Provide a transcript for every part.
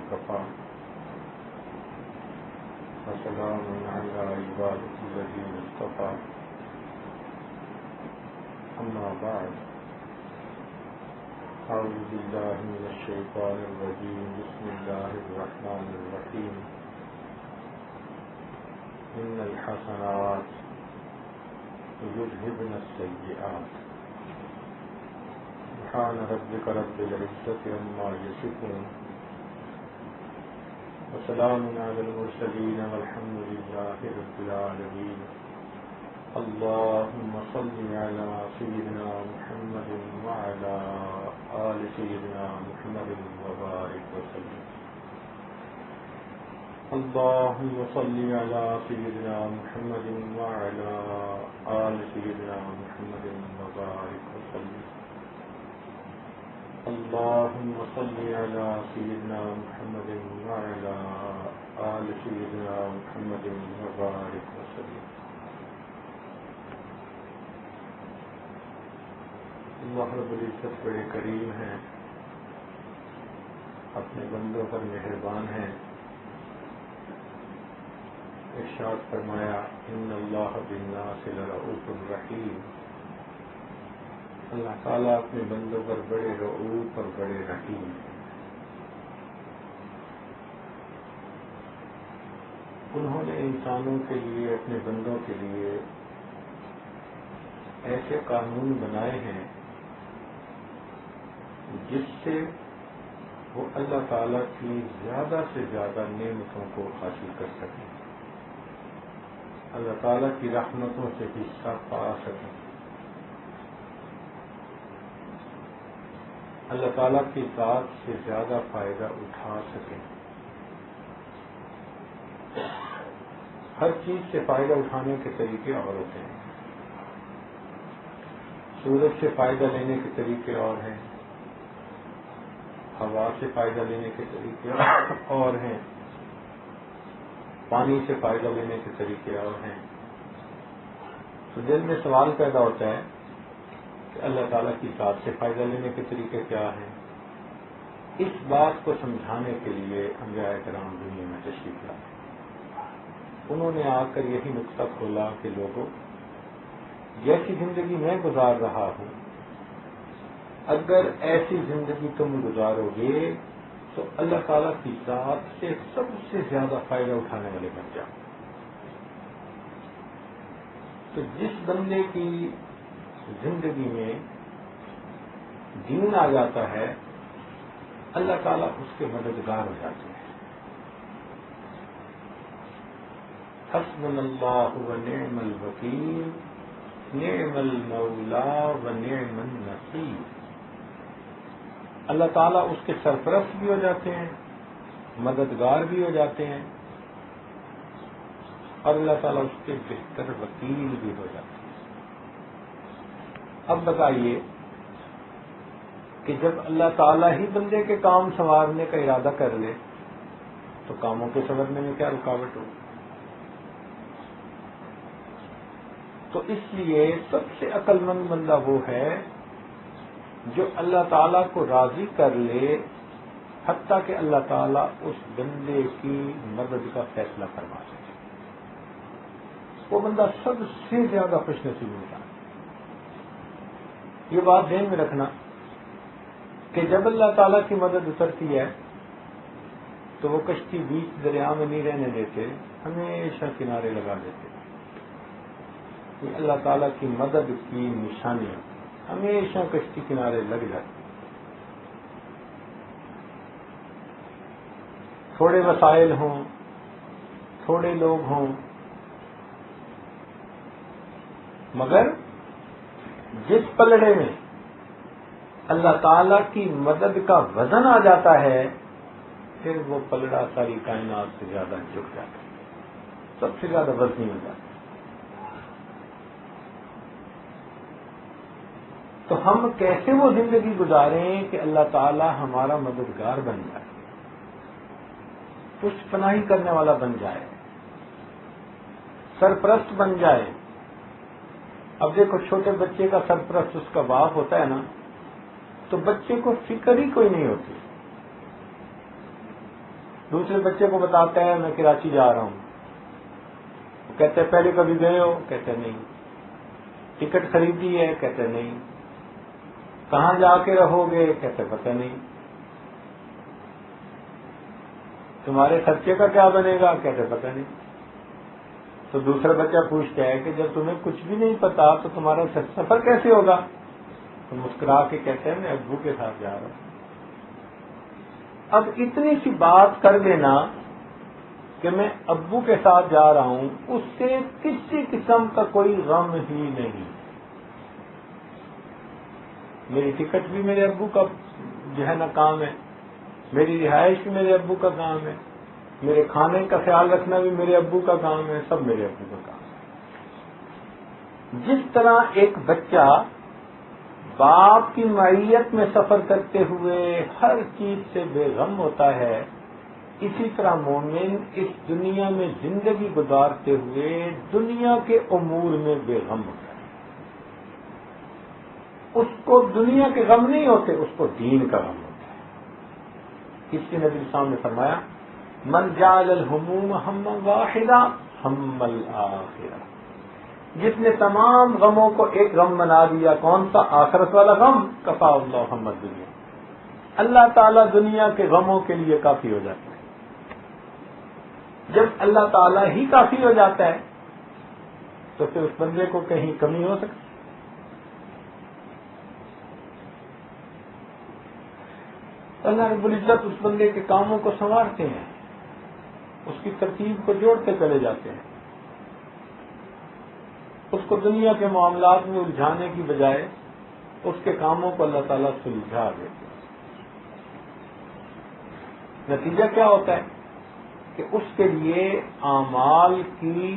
وكفى وسلام على عباده الذين اصطفى أما بعد أعوذ بالله من الشيطان الرجيم بسم الله الرحمن الرحيم إن الحسنات يذهبن السيئات سبحان ربك رب العزة عما يصفون وسلام على المرسلين والحمد لله رب العالمين اللهم صل على سيدنا محمد وعلى آل سيدنا محمد وبارك وسلم اللهم صل على سيدنا محمد وعلى آل سيدنا محمد وبارك وسلم اللهم صل على سيدنا محمد وعلى آل سيدنا محمد وبارك وسلم اللہ رب العزت بڑے کریم ہیں، اپنے بندوں پر مہربان ہیں۔ ارشاد فرمایا ان اللہ بالناس لرؤوف رحیم، اللہ تعالیٰ اپنے بندوں پر بڑے رؤوف اور بڑے رحیم ہیں۔ انہوں نے انسانوں کے لیے، اپنے بندوں کے لیے ایسے قانون بنائے ہیں جس سے وہ اللہ تعالیٰ کی زیادہ سے زیادہ نعمتوں کو حاصل کر سکیں، اللہ تعالیٰ کی رحمتوں سے حصہ پا سکیں، اللہ تعالیٰ کی ذات سے زیادہ فائدہ اٹھا سکیں۔ ہر چیز سے فائدہ اٹھانے کے طریقے اور ہوتے ہیں، سورج سے فائدہ لینے کے طریقے اور ہیں، ہوا سے فائدہ لینے کے طریقے اور ہیں، پانی سے فائدہ لینے کے طریقے اور ہیں۔ تو دل میں سوال پیدا ہوتا ہے کہ اللہ تعالیٰ کی ذات سے فائدہ لینے کے طریقے کیا ہیں؟ اس بات کو سمجھانے کے لیے انبیاء کرام دنیا میں تشریف لائے۔ انہوں نے آ کر یہی نقطہ کھولا کہ لوگوں، جیسی زندگی میں گزار رہا ہوں، اگر ایسی زندگی تم گزارو گے تو اللہ تعالیٰ کی ذات سے سب سے زیادہ فائدہ اٹھانے والے بن جاؤ۔ تو جس بندے کی زندگی میں دین آ جاتا ہے، اللہ تعالیٰ اس کے مددگار ہو جاتے ہیں۔ حسبنا اللہ ونعم الوکیل نعم المولا ونعم النصیر۔ اللہ تعالیٰ اس کے سرپرست بھی ہو جاتے ہیں، مددگار بھی ہو جاتے ہیں، اور اللہ تعالیٰ اس کے بہتر وکیل بھی ہو جاتے ہیں۔ اب بتائیے کہ جب اللہ تعالیٰ ہی بندے کے کام سنوارنے کا ارادہ کر لے تو کاموں کے سنورنے میں کیا رکاوٹ ہو؟ تو اس لیے سب سے عقل مند بندہ وہ ہے جو اللہ تعالیٰ کو راضی کر لے، حتیٰ کہ اللہ تعالیٰ اس بندے کی مدد کا فیصلہ فرما سکے۔ وہ بندہ سب سے زیادہ خوش نصیب ہوتا ہے۔ یہ بات ذہن میں رکھنا کہ جب اللہ تعالیٰ کی مدد اترتی ہے تو وہ کشتی بیچ دریا میں نہیں رہنے دیتے، ہمیشہ کنارے لگا دیتے۔ یہ اللہ تعالیٰ کی مدد کی نشانی ہے، ہمیشہ کشتی کنارے لگ جاتی۔ تھوڑے وسائل ہوں، تھوڑے لوگ ہوں، مگر جس پلڑے میں اللہ تعالیٰ کی مدد کا وزن آ جاتا ہے، پھر وہ پلڑا ساری کائنات سے زیادہ جھک جاتا ہے، سب سے زیادہ وزنی ہو جاتا ہے۔ تو ہم کیسے وہ زندگی گزاریں کہ اللہ تعالی ہمارا مددگار بن جائے، پشت پناہی کرنے والا بن جائے، سرپرست بن جائے۔ اب دیکھو چھوٹے بچے کا سرپرست اس کا باپ ہوتا ہے نا، تو بچے کو فکر ہی کوئی نہیں ہوتی، دوسرے بچے کو بتاتا ہے میں کراچی جا رہا ہوں. وہ کہتے ہیں پہلے کبھی گئے ہو؟ کہتے ہیں نہیں. ٹکٹ خریدی ہے؟ کہتے ہیں نہیں. کہاں جا کے رہو گے؟ کہتے ہیں پتہ نہیں. تمہارے خرچے کا کیا بنے گا؟ کہتے ہیں پتہ نہیں. تو دوسرا بچہ پوچھتا ہے کہ جب تمہیں کچھ بھی نہیں پتا تو تمہارا سفر کیسے ہوگا؟ تو مسکرا کے کہتے ہیں میں ابو کے ساتھ جا رہا ہوں. اب اتنی سی بات کر دینا کہ میں ابو کے ساتھ جا رہا ہوں، اس سے کسی قسم کا کوئی غم ہی نہیں. میری ٹکٹ بھی میرے ابو کا جو ہے نا کام ہے، میری رہائش بھی میرے ابو کا کام ہے، میرے کھانے کا خیال رکھنا بھی میرے ابو کا کام ہے، سب میرے ابو کا کام ہے. جس طرح ایک بچہ باپ کی معیت میں سفر کرتے ہوئے ہر چیز سے بے غم ہوتا ہے، اسی طرح مومن اس دنیا میں زندگی گزارتے ہوئے دنیا کے امور میں بے غم ہوتا ہے. اس کو دنیا کے غم نہیں ہوتے، اس کو دین کا غم ہوتا ہے. اس کے نبی صاحب نے فرمایا من جعل الہموم ہما واحدا ہم الآخرہ، جس نے تمام غموں کو ایک غم بنا دیا. کون سا؟ آخرت والا غم. کفا اللہ ہم الدنیا، اللہ تعالیٰ دنیا کے غموں کے لیے کافی ہو جاتا ہے. جب اللہ تعالیٰ ہی کافی ہو جاتا ہے تو پھر اس بندے کو کہیں کمی ہو سکتی؟ اللہ رب العزت اس بندے کے کاموں کو سنوارتے ہیں، اس کی ترتیب کو جوڑتے چلے جاتے ہیں. اس کو دنیا کے معاملات میں الجھانے کی بجائے اس کے کاموں کو اللہ تعالیٰ سلجھا دیتے ہیں. نتیجہ کیا ہوتا ہے کہ اس کے لیے اعمال کی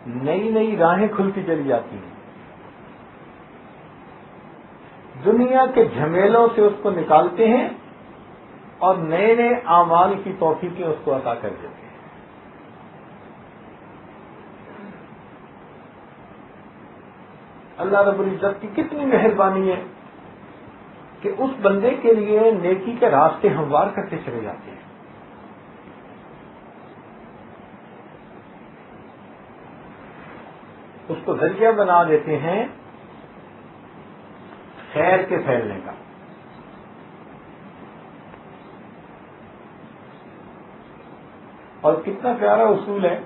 نئی نئی راہیں کھلتی چلی جاتی ہیں. دنیا کے جھمیلوں سے اس کو نکالتے ہیں اور نئے نئے اعمال کی توفیقیں اس کو عطا کر دیتے ہیں. اللہ رب العزت کی کتنی مہربانی ہے کہ اس بندے کے لیے نیکی کے راستے ہموار کرتے چلے جاتے ہیں. اس کو ذریعہ بنا دیتے ہیں خیر کے پھیلنے کا. اور کتنا پیارا اصول ہے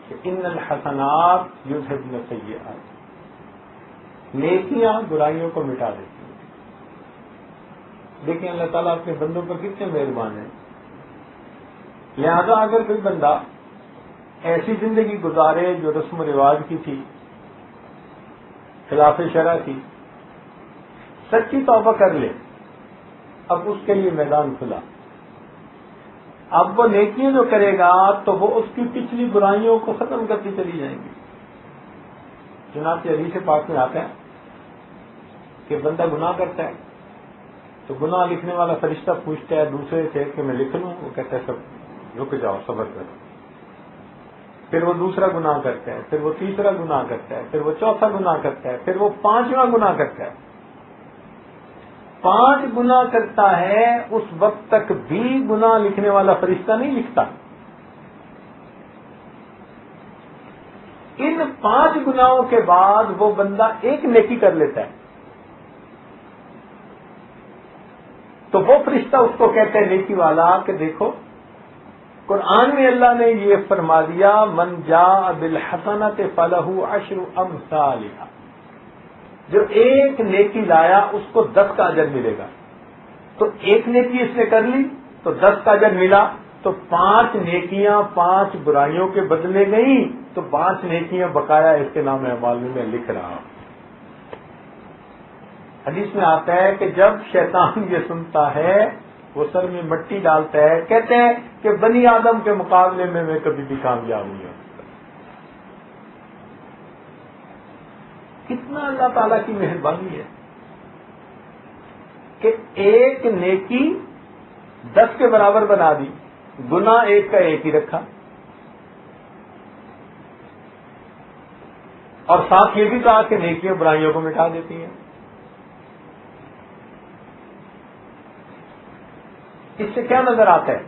کہ ان الحسنات یذہبن السیئات، نیکیاں برائیوں کو مٹا دیتی ہیں. دیکھیں اللہ تعالیٰ اپنے بندوں پر کتنے مہربان ہیں. لہذا اگر کوئی بندہ ایسی زندگی گزارے جو رسم و رواج کی تھی، خلاف شرع تھی، سچی توبہ کر لے، اب اس کے لیے میدان کھلا. اب وہ نیکیاں جو کرے گا تو وہ اس کی پچھلی برائیوں کو ختم کرتی چلی جائیں گی. چنانچہ حدیث پاک میں آتا ہے کہ بندہ گناہ کرتا ہے تو گناہ لکھنے والا فرشتہ پوچھتا ہے دوسرے سے کہ میں لکھ لوں؟ وہ کہتا ہے سب رک جاؤ، صبر کرو. پھر وہ دوسرا گناہ کرتا ہے، پھر وہ تیسرا گناہ کرتا ہے، پھر وہ چوتھا گناہ کرتا ہے، پھر وہ پانچواں گناہ کرتا ہے. 5 گناہ کرتا ہے، اس وقت تک بھی گناہ لکھنے والا فرشتہ نہیں لکھتا. ان 5 گناہوں کے بعد وہ بندہ ایک نیکی کر لیتا ہے تو وہ فرشتہ اس کو کہتا ہے نیکی والا کہ دیکھو قرآن میں اللہ نے یہ فرما دیا من جاء بالحسنۃ فلہ 10 امثالھا، جو ایک نیکی لایا اس کو 10 کا اجر ملے گا. تو ایک نیکی اس نے کر لی تو 10 کا اجر ملا، تو 5 نیکیاں 5 برائیوں کے بدلے گئیں تو 5 نیکیاں بقایا اس کے نام اعمال میں لکھ رہا ہوں. حدیث میں آتا ہے کہ جب شیطان یہ سنتا ہے وہ سر میں مٹی ڈالتا ہے، کہتے ہیں کہ بنی آدم کے مقابلے میں کبھی بھی کامیاب نہیں ہوں. کتنا اللہ تعالیٰ کی مہربانی ہے کہ ایک نیکی 10 کے برابر بنا دی، گناہ ایک کا ایک ہی رکھا، اور ساتھ یہ بھی کہا کہ نیکیاں برائیوں کو مٹا دیتی ہیں. اس سے کیا نظر آتا ہے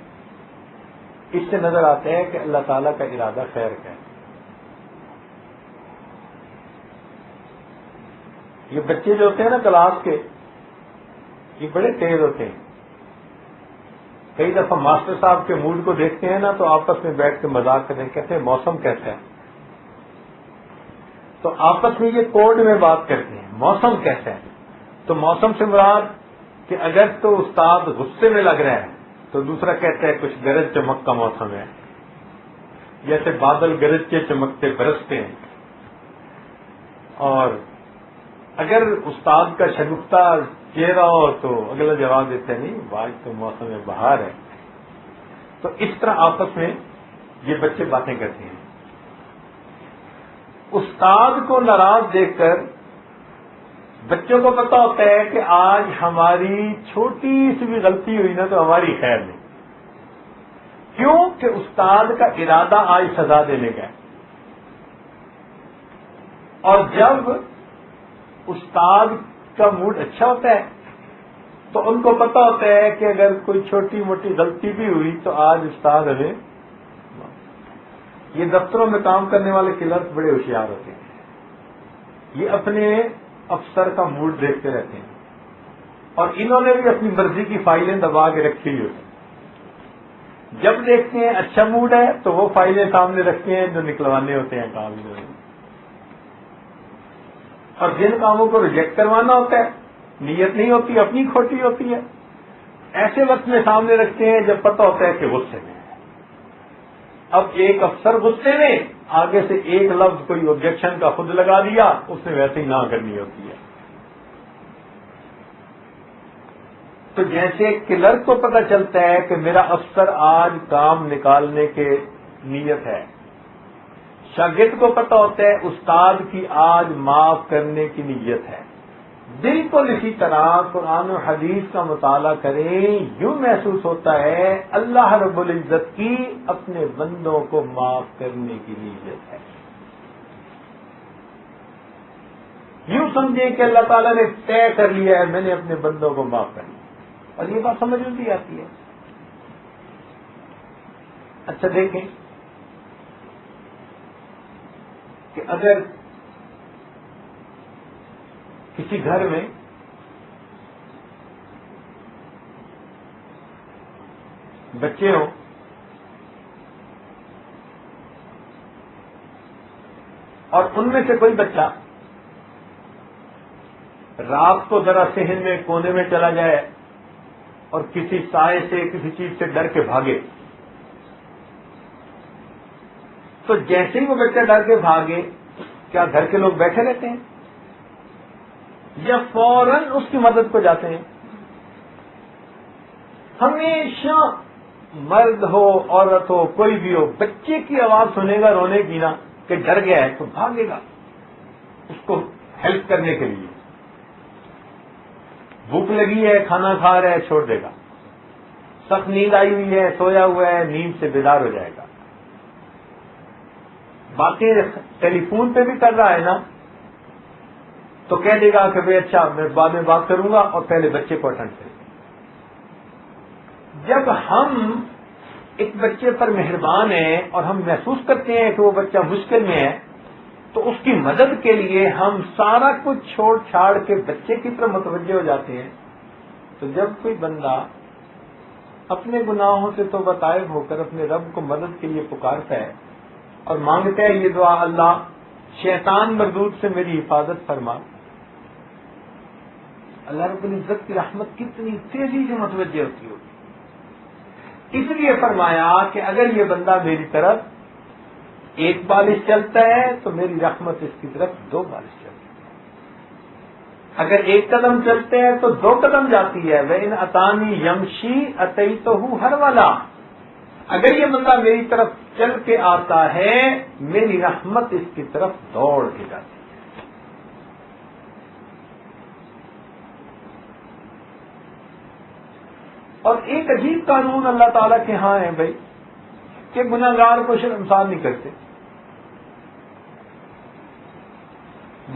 اس سے نظر آتا ہے کہ اللہ تعالیٰ کا ارادہ خیر کا ہے. یہ بچے جو ہوتے ہیں نا کلاس کے، یہ بڑے تیز ہوتے ہیں. کئی دفعہ ماسٹر صاحب کے موڈ کو دیکھتے ہیں نا تو آپس میں بیٹھ کے مذاق کرتے ہیں، کہتے ہیں موسم کیسا ہے، تو آپس میں یہ کوڈ میں بات کرتے ہیں موسم کیسا ہے. تو موسم سے مراد کہ اگر تو استاد غصے میں لگ رہا ہے تو دوسرا کہتا ہے کچھ گرج چمک کا موسم ہے، جیسے بادل گرج کے چمکتے برستے ہیں. اور اگر استاد کا شگفتہ چہرہ ہو تو اگلا جواب دیتا ہے نہیں آج تو موسم بہار ہے. تو اس طرح آپس میں یہ بچے باتیں کرتے ہیں. استاد کو ناراض دیکھ کر بچوں کو پتا ہوتا ہے کہ آج ہماری چھوٹی سی بھی غلطی ہوئی نا تو ہماری خیر نہیں. کیوں کہ استاد کا ارادہ آج سزا دینے کا ہے. اور جب استاد کا موڈ اچھا ہوتا ہے تو ان کو پتا ہوتا ہے کہ اگر کوئی چھوٹی موٹی غلطی بھی ہوئی تو آج استاد ہمیں. یہ دفتروں میں کام کرنے والے کلرک بڑے ہوشیار ہوتے ہیں. یہ اپنے افسر کا موڈ دیکھتے رہتے ہیں اور انہوں نے بھی اپنی مرضی کی فائلیں دبا کے رکھی ہوئی ہوتی ہیں. جب دیکھتے ہیں اچھا موڈ ہے تو وہ فائلیں سامنے رکھتے ہیں جو نکلوانے ہوتے ہیں کام انہوں نے. اور جن کاموں کو ریجیکٹ کروانا ہوتا ہے نیت نہیں ہوتی، اپنی کھوٹی ہوتی ہے، ایسے وقت میں سامنے رکھتے ہیں جب پتہ ہوتا ہے کہ غصے میں ہے. اب ایک افسر غصے میں آگے سے ایک لفظ کوئی آبجیکشن کا خود لگا دیا، اس نے ویسے ہی نہ کرنی ہوتی ہے. تو جیسے کلرک کو پتہ چلتا ہے کہ میرا افسر آج کام نکالنے کے نیت ہے، شاگرد کو پتہ ہوتا ہے استاد کی آج معاف کرنے کی نیت ہے. بالکل اسی طرح قرآن و حدیث کا مطالعہ کریں، یوں محسوس ہوتا ہے اللہ رب العزت کی اپنے بندوں کو معاف کرنے کی نیت ہے. یوں سمجھیں کہ اللہ تعالیٰ نے طے کر لیا ہے میں نے اپنے بندوں کو معاف کرنا. اور یہ بات سمجھ میں بھی آتی ہے. اچھا دیکھیں کہ اگر کسی گھر میں بچے ہوں اور ان میں سے کوئی بچہ رات کو ذرا صحن میں کونے میں چلا جائے اور کسی سائے سے کسی چیز سے ڈر کے بھاگے، تو جیسے ہی وہ بچہ ڈر کے بھاگے کیا گھر کے لوگ بیٹھے رہتے ہیں یا فوراً اس کی مدد کو جاتے ہیں؟ ہمیشہ مرد ہو عورت ہو کوئی بھی ہو، بچے کی آواز سنے گا رونے کی نا کہ ڈر گیا ہے تو بھاگے گا اس کو ہیلپ کرنے کے لیے. بھوک لگی ہے کھانا کھا رہا ہے چھوڑ دے گا، سخت نیند آئی ہوئی ہے سویا ہوا ہے نیند سے بیدار ہو جائے گا. باتیں ٹیلی فون پہ بھی کر رہا ہے نا تو کہہ دے گا کہ بھائی اچھا میں بعد میں بات کروں گا اور پہلے بچے کو اٹینڈ کرے گا. جب ہم ایک بچے پر مہربان ہیں اور ہم محسوس کرتے ہیں کہ وہ بچہ مشکل میں ہے تو اس کی مدد کے لیے ہم سارا کچھ چھوڑ چھاڑ کے بچے کی طرف متوجہ ہو جاتے ہیں. تو جب کوئی بندہ اپنے گناہوں سے توبہ طائب ہو کر اپنے رب کو مدد کے لیے پکارتا ہے اور مانگتا ہے یہ دعا اللہ شیطان مردود سے میری حفاظت فرما، اللہ رب العزت کی رحمت کتنی تیزی سے متوجہ ہوتی ہوگی. اس لیے فرمایا کہ اگر یہ بندہ میری طرف ایک بالش چلتا ہے تو میری رحمت اس کی طرف 2 بالش چلتی ہے، اگر ایک قدم چلتے ہیں تو 2 قدم جاتی ہے. وَإِنْ أَتَانِي يَمْشِي أَتَيْتُهُ هَرْوَلًا. اگر یہ بندہ میری طرف چل کے آتا ہے میری رحمت اس کی طرف دوڑ کے جاتی ہے. اور ایک عجیب قانون اللہ تعالیٰ کے ہاں ہے بھائی کہ گناہگار کو شرمسار نہیں کرتے.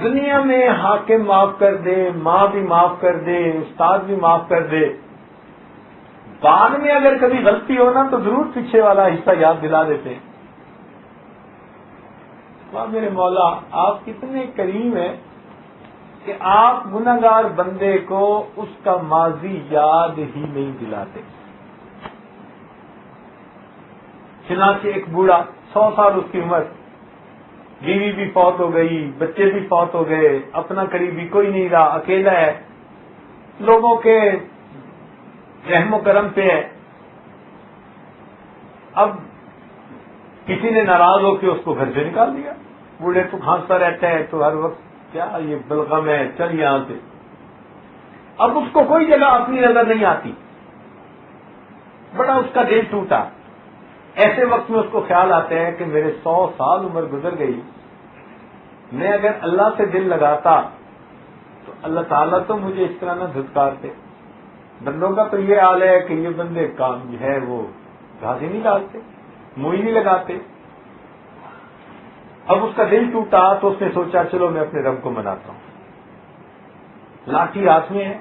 دنیا میں حاکم معاف کر دے، ماں بھی معاف کر دے، استاد بھی معاف کر دے، بعد میں اگر کبھی غلطی ہو نا تو ضرور پیچھے والا حصہ یاد دلا دیتے ہیں. واہ میرے مولا، آپ کتنے کریم ہیں کہ آپ گناہگار بندے کو اس کا ماضی یاد ہی نہیں دلاتے. چنانچہ ایک بوڑھا 100 سال اس کی عمر، بیوی بھی فوت ہو گئی، بچے بھی فوت ہو گئے، اپنا قریبی کوئی نہیں رہا، اکیلا ہے، لوگوں کے رحم و کرم پہ ہے. اب کسی نے ناراض ہو کے اس کو گھر سے نکال دیا. بوڑھے تو کھانستا رہتا ہے، تو ہر وقت کیا یہ بلغم ہے، چل یہاں سے. اب اس کو کوئی جگہ اپنی نظر نہیں آتی، بڑا اس کا دل ٹوٹا. ایسے وقت میں اس کو خیال آتا ہے کہ میرے 100 سال عمر گزر گئی، میں اگر اللہ سے دل لگاتا تو اللہ تعالیٰ تو مجھے اس طرح نہ دھتکارتے. بندوں کا تو یہ حال ہے کہ یہ بندے کام جو ہے وہ گھاس ہی نہیں ڈالتے، منہ ہی نہیں لگاتے. اب اس کا دل ٹوٹا تو اس نے سوچا چلو میں اپنے رب کو مناتا ہوں. لاٹھی ہاتھ میں ہے،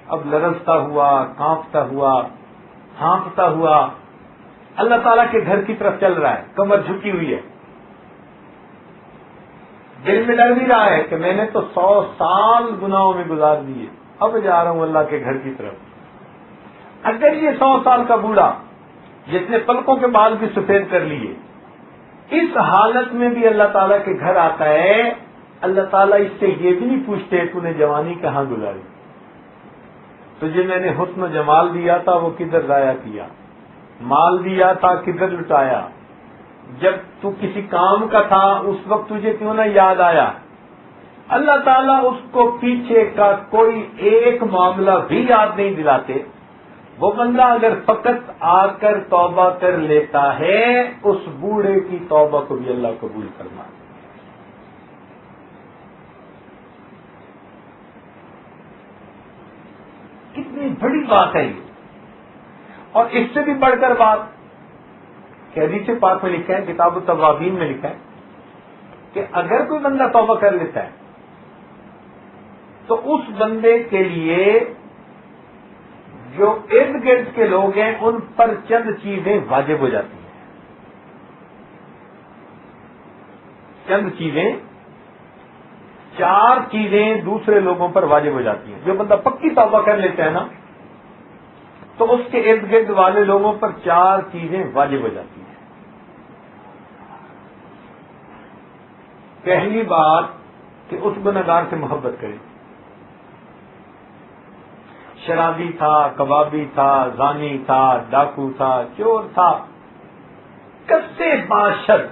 اب لرزتا ہوا، کانپتا ہوا، ہانپتا ہوا اللہ تعالیٰ کے گھر کی طرف چل رہا ہے. کمر جھکی ہوئی ہے، دل میں ڈر بھی رہا ہے کہ میں نے تو 100 سال گناہوں میں گزار دیے، اب جا رہا ہوں اللہ کے گھر کی طرف. اگر یہ 100 سال کا بوڑھا جس نے پلکوں کے بال بھی سفید کر لیے، اس حالت میں بھی اللہ تعالیٰ کے گھر آتا ہے، اللہ تعالیٰ اس سے یہ بھی نہیں پوچھتے تو نے جوانی کہاں گزاری، تجھے میں نے حسن و جمال دیا تھا وہ کدھر ضائع کیا، مال دیا تھا کدھر لٹایا، جب تو کسی کام کا تھا اس وقت تجھے کیوں نہ یاد آیا. اللہ تعالیٰ اس کو پیچھے کا کوئی ایک معاملہ بھی یاد نہیں دلاتے. وہ بندہ اگر فقط آ کر توبہ کر لیتا ہے، اس بوڑھے کی توبہ کو بھی اللہ قبول فرمائے. کتنی بڑی بات ہے یہ. اور اس سے بھی بڑھ کر بات کہ حدیث پاک میں لکھا ہے، کتاب التوابین میں لکھا ہے کہ اگر کوئی بندہ توبہ کر لیتا ہے تو اس بندے کے لیے جو ارد گرد کے لوگ ہیں ان پر چند چیزیں واجب ہو جاتی ہیں. چند چیزیں، 4 چیزیں دوسرے لوگوں پر واجب ہو جاتی ہیں. جو بندہ پکی توبہ کر لیتا ہے نا تو اس کے ارد گرد والے لوگوں پر 4 چیزیں واجب ہو جاتی ہیں. پہلی بات کہ اس گنہگار سے محبت کرے. شرابی تھا، کبابی تھا، زانی تھا، ڈاکو تھا، چور تھا، کسے باشد،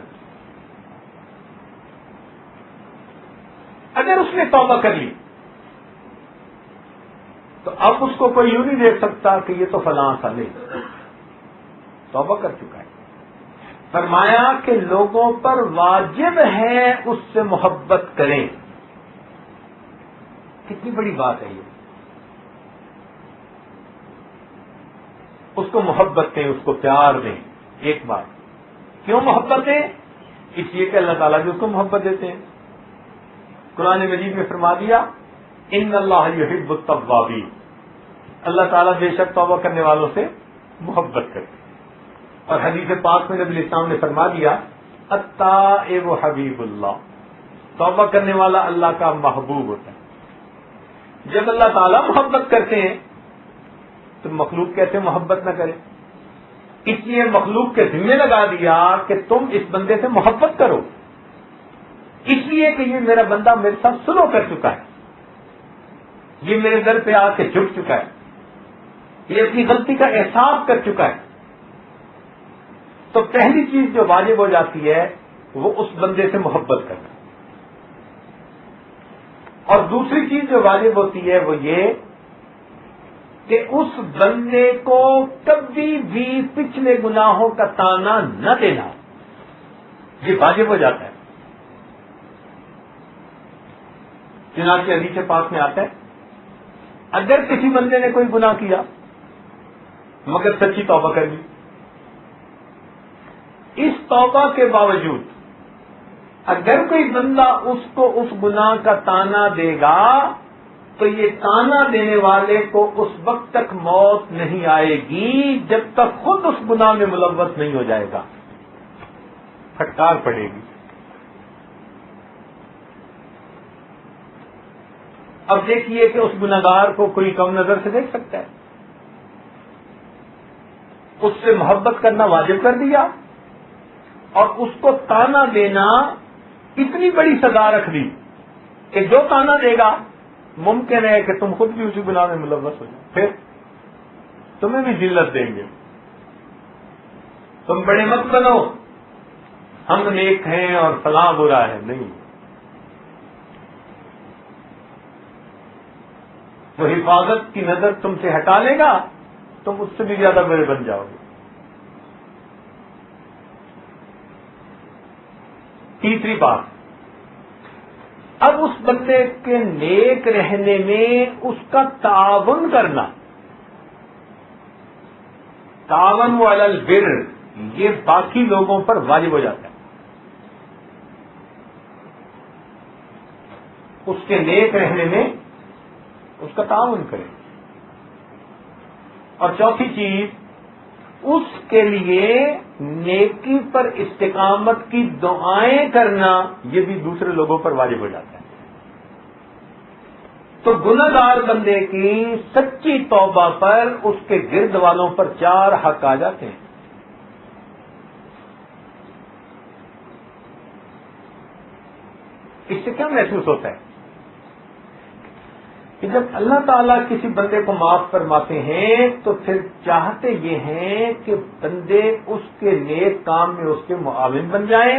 اگر اس نے توبہ کر لی تو اب اس کو کوئی یوں نہیں دیکھ سکتا کہ یہ تو فلاں تھا. نہیں، توبہ کر چکا ہے. فرمایا کہ لوگوں پر واجب ہے اس سے محبت کریں. کتنی بڑی بات ہے یہ. اس کو محبت دیں، اس کو پیار دیں. ایک بات، کیوں محبت دیں؟ اس لیے کہ اللہ تعالیٰ بھی اس کو محبت دیتے ہیں. قرآن مجید میں فرما دیا ان اللہ یحب التوابین، اللہ تعالیٰ بے شک توبہ کرنے والوں سے محبت کرتے ہیں. اور حدیث پاک میں نبی الاسلام نے فرما دیا التائب حبیب اللہ، توبہ کرنے والا اللہ کا محبوب ہوتا ہے. جب اللہ تعالیٰ محبت کرتے ہیں تو مخلوق کیسے محبت نہ کرے؟ اس لیے مخلوق کے ذمہ لگا دیا کہ تم اس بندے سے محبت کرو، اس لیے کہ یہ میرا بندہ میرے ساتھ سلو کر چکا ہے، یہ میرے در پہ آ کے جھک چکا ہے، یہ اپنی غلطی کا احساس کر چکا ہے. تو پہلی چیز جو واجب ہو جاتی ہے وہ اس بندے سے محبت کرنا. اور دوسری چیز جو واجب ہوتی ہے وہ یہ کہ اس بندے کو کبھی بھی پچھلے گناہوں کا تانا نہ دینا. یہ واجب ہو جاتا ہے. چنانچہ حدیث پاک میں آتا ہے اگر کسی بندے نے کوئی گناہ کیا مگر سچی توبہ کر لی، اس توبہ کے باوجود اگر کوئی بندہ اس کو اس گناہ کا تانا دے گا تو یہ تانا دینے والے کو اس وقت تک موت نہیں آئے گی جب تک خود اس گناہ میں ملوث نہیں ہو جائے گا، پھٹکار پڑے گی۔ اب دیکھیے کہ اس گناہگار کو کوئی کم نظر سے دیکھ سکتا ہے؟ اس سے محبت کرنا واجب کر دیا اور اس کو تانا دینا اتنی بڑی سزا رکھ دی کہ جو تانا دے گا ممکن ہے کہ تم خود بھی اسی گناہ میں ملوث ہو جاؤ، پھر تمہیں بھی ذلت دیں گے، تم بڑے مت بنو، ہم نیک ہیں اور فلاں برا ہے۔ نہیں، وہ حفاظت کی نظر تم سے ہٹا لے گا، تم اس سے بھی زیادہ برے بن جاؤ گے۔ تیسری بات، اب اس بندے کے نیک رہنے میں اس کا تعاون کرنا، تعاون علی البر، یہ باقی لوگوں پر واجب ہو جاتا ہے۔ اس کے نیک رہنے میں اس کا تعاون کرے۔ اور چوتھی چیز، اس کے لیے نیکی پر استقامت کی دعائیں کرنا، یہ بھی دوسرے لوگوں پر واجب ہو جاتا ہے۔ تو گنہگار بندے کی سچی توبہ پر اس کے گرد والوں پر 4 حق آ جاتے ہیں۔ اس سے کیا محسوس ہوتا ہے کہ جب اللہ تعالیٰ کسی بندے کو معاف فرماتے ہیں تو پھر چاہتے یہ ہیں کہ بندے اس کے نیک کام میں اس کے معاون بن جائیں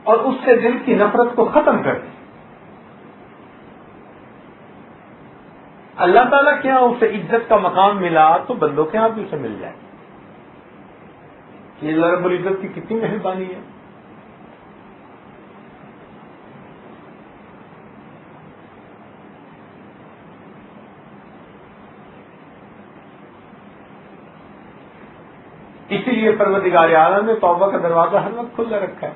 اور اس سے دل کی نفرت کو ختم کر دیں۔ اللہ تعالیٰ کے یہاں اسے عزت کا مقام ملا تو بندوں کے یہاں بھی اسے مل جائے۔ یہ اللہ رب العزت کی کتنی مہربانی ہے۔ اسی لیے پروردگار عالم نے توبہ کا دروازہ ہر وقت کھلا رکھا ہے۔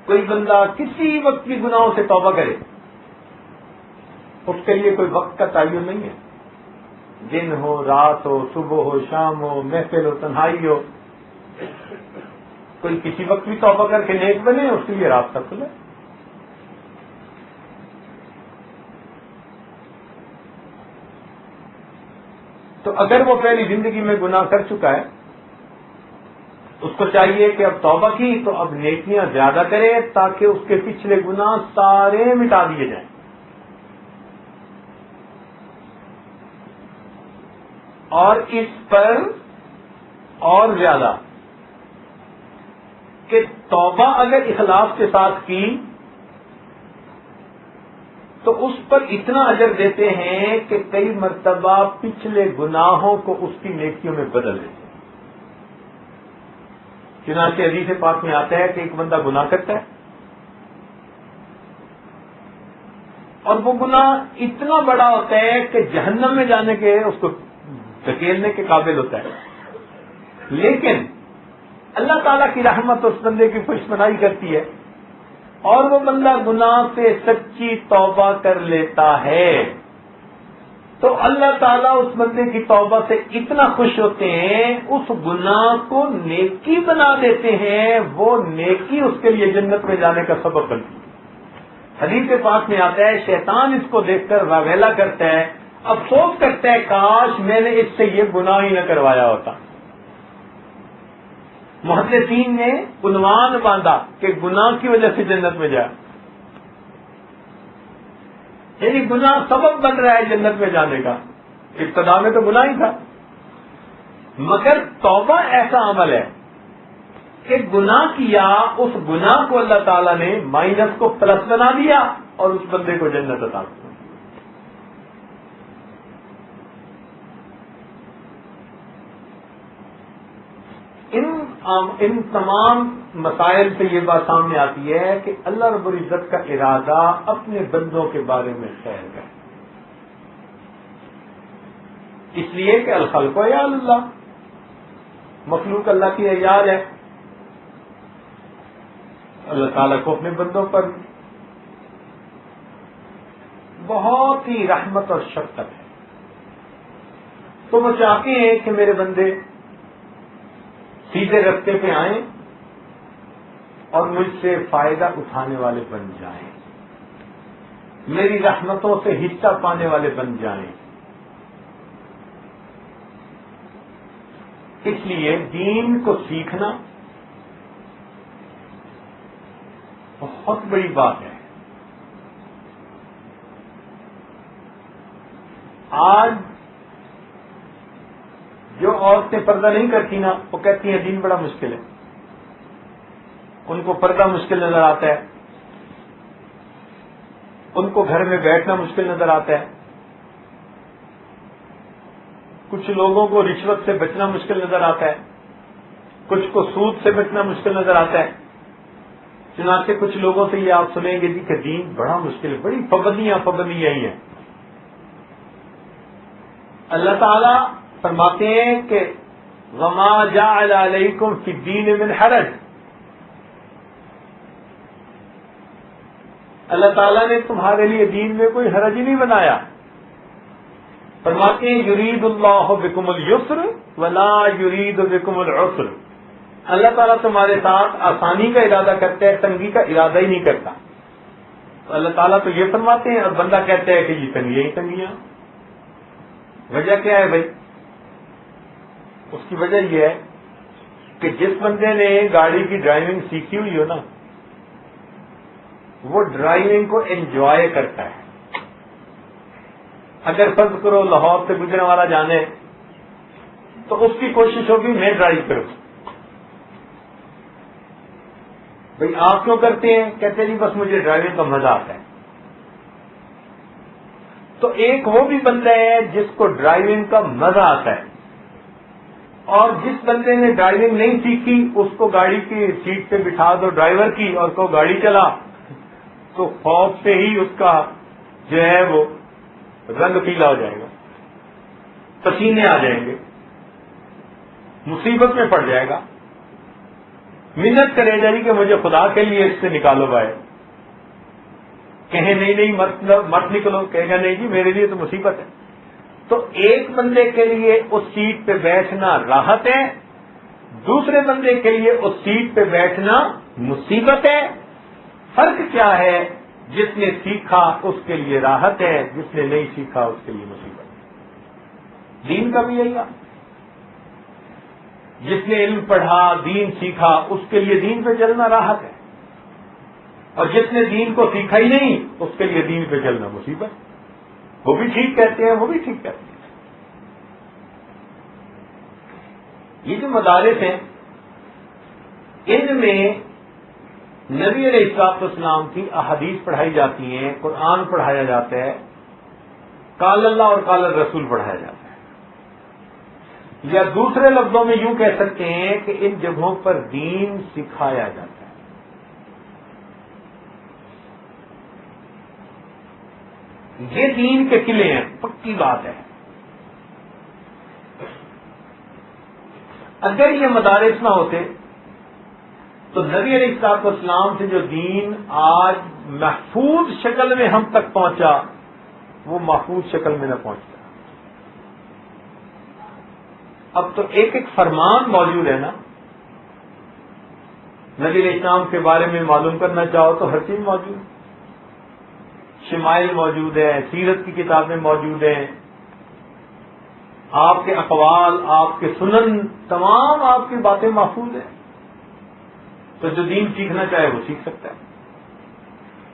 کوئی بندہ کسی وقت بھی گناہوں سے توبہ کرے، اس کے لیے کوئی وقت کا تعین نہیں ہے، دن ہو، رات ہو، صبح ہو، شام ہو، محفل ہو، تنہائی ہو، کوئی کسی وقت بھی توبہ کر کے نیک بنے، اس کے لیے راستہ کھلا ہے۔ تو اگر وہ پہلی زندگی میں گناہ کر چکا ہے، اس کو چاہیے کہ اب توبہ کی تو اب نیکیاں زیادہ کرے تاکہ اس کے پچھلے گناہ سارے مٹا دیے جائیں۔ اور اس پر اور زیادہ کہ توبہ اگر اخلاص کے ساتھ کی تو اس پر اتنا اجر دیتے ہیں کہ کئی مرتبہ پچھلے گناہوں کو اس کی نیکیوں میں بدل دیتے ہیں۔ چنانچہ حدیث پاک میں آتا ہے کہ ایک بندہ گناہ کرتا ہے اور وہ گناہ اتنا بڑا ہوتا ہے کہ جہنم میں جانے کے اس کو دھکیلنے کے قابل ہوتا ہے، لیکن اللہ تعالیٰ کی رحمت اس بندے کی پشمنائی کرتی ہے اور وہ بندہ گناہ سے سچی توبہ کر لیتا ہے، تو اللہ تعالیٰ اس بندے کی توبہ سے اتنا خوش ہوتے ہیں، اس گناہ کو نیکی بنا دیتے ہیں، وہ نیکی اس کے لیے جنت میں جانے کا سبب بنتی ہے۔ حدیث پاک میں آتا ہے شیطان اس کو دیکھ کر واویلا کرتا ہے، افسوس کرتا ہے کاش میں نے اس سے یہ گناہ ہی نہ کروایا ہوتا۔ محدثین نے عنوان باندھا کہ گناہ کی وجہ سے جنت میں جائے، یعنی گناہ سبب بن رہا ہے جنت میں جانے کا، ابتدا میں تو گناہ ہی تھا، مگر توبہ ایسا عمل ہے کہ گناہ کیا، اس گناہ کو اللہ تعالیٰ نے مائنس کو پلس بنا دیا اور اس بندے کو جنت عطا کی۔ ان تمام مسائل سے یہ بات سامنے آتی ہے کہ اللہ رب العزت کا ارادہ اپنے بندوں کے بارے میں خیر ہے، اس لیے کہ الخلق عیال اللہ، مخلوق اللہ کی عیال ہے، اللہ تعالیٰ کو اپنے بندوں پر بہت ہی رحمت اور شفقت ہے، تو وہ چاہتے ہیں کہ میرے بندے سیدھے رستے پہ آئیں اور مجھ سے فائدہ اٹھانے والے بن جائیں، میری رحمتوں سے حصہ پانے والے بن جائیں۔ اس لیے دین کو سیکھنا بہت بڑی بات ہے۔ آج جو عورتیں پردہ نہیں کرتی نا، وہ کہتی ہیں دین بڑا مشکل ہے، ان کو پردہ مشکل نظر آتا ہے، ان کو گھر میں بیٹھنا مشکل نظر آتا ہے، کچھ لوگوں کو رشوت سے بچنا مشکل نظر آتا ہے، کچھ کو سود سے بچنا مشکل نظر آتا ہے۔ چنانچہ کچھ لوگوں سے یہ آپ سنیں گے جی کہ دین بڑا مشکل ہے، بڑی پابندیاں ہی ہیں۔ اللہ تعالیٰ فرماتے ہیں کہ وما جعل علیکم فی الدین من حرج، اللہ تعالیٰ نے تمہارے لیے دین میں کوئی حرج ہی نہیں بنایا۔ فرماتے ہیں یرید اللہ بکم الیسر ولا یرید بکم العسر، اللہ تعالیٰ تمہارے ساتھ آسانی کا ارادہ کرتا ہے، تنگی کا ارادہ ہی نہیں کرتا۔ تو اللہ تعالیٰ تو یہ فرماتے ہیں اور بندہ کہتا ہے کہ یہ تنگیاں ہی تنگیاں۔ وجہ کیا ہے بھائی؟ اس کی وجہ یہ ہے کہ جس بندے نے گاڑی کی ڈرائیونگ سیکھی ہوئی ہو نا، وہ ڈرائیونگ کو انجوائے کرتا ہے۔ اگر فرض کرو لاہور سے گجرے والا جانے تو اس کی کوشش ہوگی میں ڈرائیو کروں۔ بھئی آپ کیوں کرتے ہیں؟ کہتے ہیں جی بس مجھے ڈرائیونگ کا مزہ آتا ہے۔ تو ایک وہ بھی بندہ ہے جس کو ڈرائیونگ کا مزہ آتا ہے، اور جس بندے نے ڈرائیونگ نہیں سیکھی اس کو گاڑی کی سیٹ پہ بٹھا دو ڈرائیور کی اور کو گاڑی چلا تو خوف سے ہی اس کا جو ہے وہ رنگ پیلا ہو جائے گا، پسینے آ جائیں گے، مصیبت میں پڑ جائے گا، منت کرے جائے کہ مجھے خدا کے لیے اس سے نکالو بھائی، کہیں نہیں مت نکلو، کہے گا نہیں جی میرے لیے تو مصیبت ہے۔ تو ایک بندے کے لیے اس سیٹ پہ بیٹھنا راحت ہے، دوسرے بندے کے لیے اس سیٹ پہ بیٹھنا مصیبت ہے۔ فرق کیا ہے؟ جس نے سیکھا اس کے لیے راحت ہے، جس نے نہیں سیکھا اس کے لیے مصیبت ہے۔ دین کا بھی یہی ہے، جس نے علم پڑھا دین سیکھا اس کے لیے دین پہ چلنا راحت ہے، اور جس نے دین کو سیکھا ہی نہیں اس کے لیے دین پہ چلنا مصیبت۔ وہ بھی ٹھیک کہتے ہیں، وہ بھی ٹھیک کہتے ہیں۔ یہ جو مدارس ہیں ان میں نبی علیہ الصلوۃ والسلام کی احادیث پڑھائی جاتی ہیں، قرآن پڑھایا جاتا ہے، قال اللہ اور قال الرسول پڑھایا جاتا ہے، یا دوسرے لفظوں میں یوں کہہ سکتے ہیں کہ ان جگہوں پر دین سکھایا جاتا ہے۔ یہ دین کے قلعے ہیں، پکی بات ہے۔ اگر یہ مدارس نہ ہوتے تو نبی علیہ الصلوۃ والسلام سے جو دین آج محفوظ شکل میں ہم تک پہنچا وہ محفوظ شکل میں نہ پہنچتا۔ اب تو ایک ایک فرمان موجود ہے نا، نبی علیہ السلام کے بارے میں معلوم کرنا چاہو تو ہر چیز موجود ہے، شمائل موجود ہے، سیرت کی کتابیں موجود ہیں، آپ کے اقوال، آپ کے سنن، تمام آپ کی باتیں محفوظ ہیں۔ تو جو دین سیکھنا چاہے وہ سیکھ سکتا ہے۔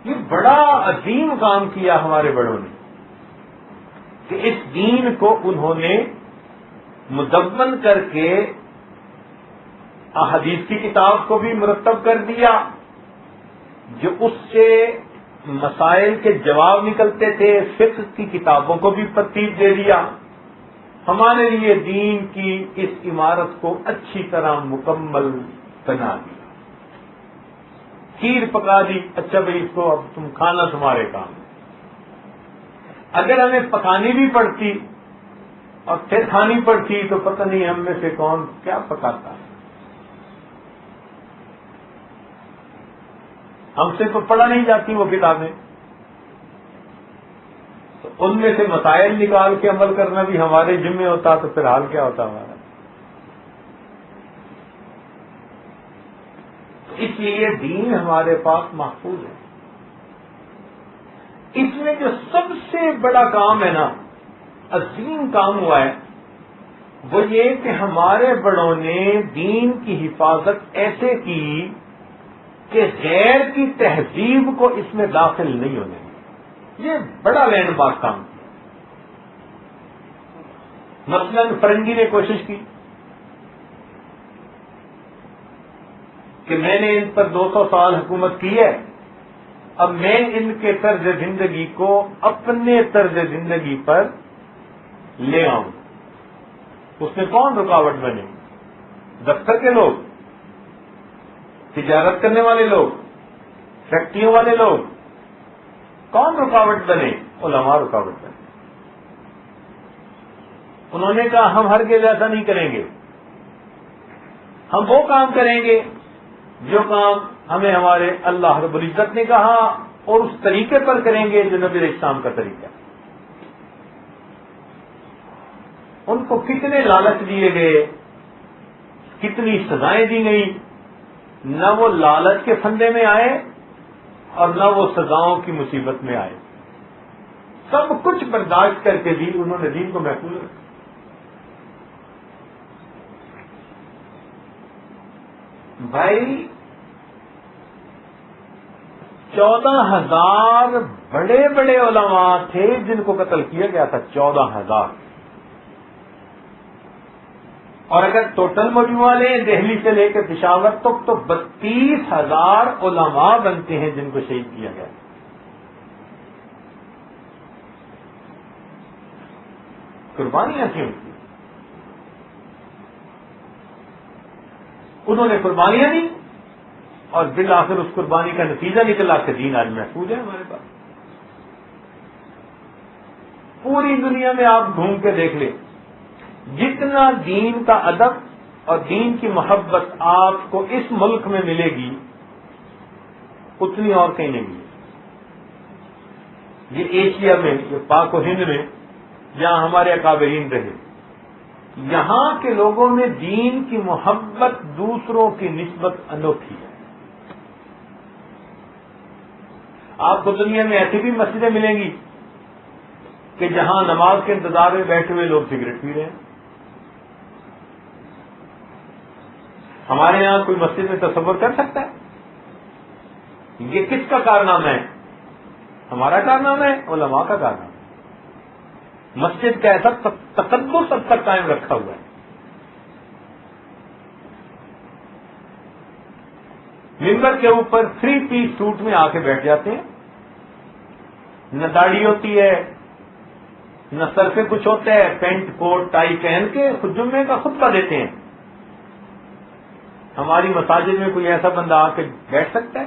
یہ بڑا عظیم کام کیا ہمارے بڑوں نے کہ اس دین کو انہوں نے مدون کر کے احادیث کی کتاب کو بھی مرتب کر دیا، جو اس سے مسائل کے جواب نکلتے تھے، فقہ کی کتابوں کو بھی ترتیب دے دیا، ہمارے لیے دین کی اس عمارت کو اچھی طرح مکمل بنا دیا، کھیر پکا دی، اچھا بھائی اس کو اب تم کھانا تمہارے کام۔ اگر ہمیں پکانی بھی پڑتی اور پھر کھانی پڑتی تو پتہ نہیں ہم میں سے کون کیا پکاتا ہے۔ ہم سے تو پڑھا نہیں جاتی وہ کتابیں، تو ان میں سے مسائل نکال کے عمل کرنا بھی ہمارے ذمہ ہوتا تو پھر حال کیا ہوتا ہمارا. اس لیے دین ہمارے پاس محفوظ ہے. اس میں جو سب سے بڑا کام ہے نا، عظیم کام ہوا ہے، وہ یہ کہ ہمارے بڑوں نے دین کی حفاظت ایسے کی کہ غیر کی تہذیب کو اس میں داخل نہیں ہونے دی. یہ بڑا لینڈ مارک کام کیا. مثلا فرنگی نے کوشش کی کہ میں نے ان پر 200 سال حکومت کی ہے، اب میں ان کے طرز زندگی کو اپنے طرز زندگی پر لے آؤں. اس میں کون رکاوٹ بنے؟ دفتر کے لوگ، تجارت کرنے والے لوگ، فیکٹریوں والے لوگ. کون رکاوٹ بنے؟ علماء رکاوٹ بنے. انہوں نے کہا ہم ہرگز ایسا نہیں کریں گے، ہم وہ کام کریں گے جو کام ہمیں ہمارے اللہ رب العزت نے کہا، اور اس طریقے پر کریں گے جو نبی علیہ السلام کا طریقہ. ان کو کتنے لالچ دیے گئے، کتنی سزائیں دی گئی، نہ وہ لالچ کے پھندے میں آئے اور نہ وہ سزاؤں کی مصیبت میں آئے. سب کچھ برداشت کر کے بھی انہوں نے دین کو محفوظ رکھا. بھائی 14,000 بڑے بڑے علماء تھے جن کو قتل کیا گیا تھا. 14,000. اور اگر ٹوٹل مجموعہ لیں دہلی سے لے کے پشاور تک تو 32,000 علماء بنتے ہیں جن کو شہید کیا گیا. قربانیاں کیوں کی؟ انہوں نے قربانیاں دی اور بالآخر اس قربانی کا نتیجہ نکلا کہ دین آج محفوظ ہے ہمارے پاس. پوری دنیا میں آپ گھوم کے دیکھ لیں، جتنا دین کا ادب اور دین کی محبت آپ کو اس ملک میں ملے گی اتنی اور کہیں نہیں ملے. یہ ایشیا میں، یہ پاک و ہند میں جہاں ہمارے اکابرین رہے، یہاں کے لوگوں میں دین کی محبت دوسروں کی نسبت انوکھی ہے. آپ کو دنیا میں ایسی بھی مسجدیں ملیں گی کہ جہاں نماز کے انتظار میں بیٹھے ہوئے لوگ سگریٹ پی رہے ہیں. ہمارے یہاں کوئی مسجد میں تصور کر سکتا ہے؟ یہ کس کا کارنامہ ہے؟ ہمارا کارنامہ ہے؟ علماء کا کارنامہ ہے. مسجد کا ایسا تقدس اب تک قائم رکھا ہوا ہے. ممبر کے اوپر 3 پیس سوٹ میں آ کے بیٹھ جاتے ہیں، نہ داڑھی ہوتی ہے نہ سر پہ کچھ ہوتا ہے، پینٹ کوٹ ٹائی پہن کے خود جمعے کا خطبہ دیتے ہیں. ہماری مساجد میں کوئی ایسا بندہ آ کے بیٹھ سکتا ہے؟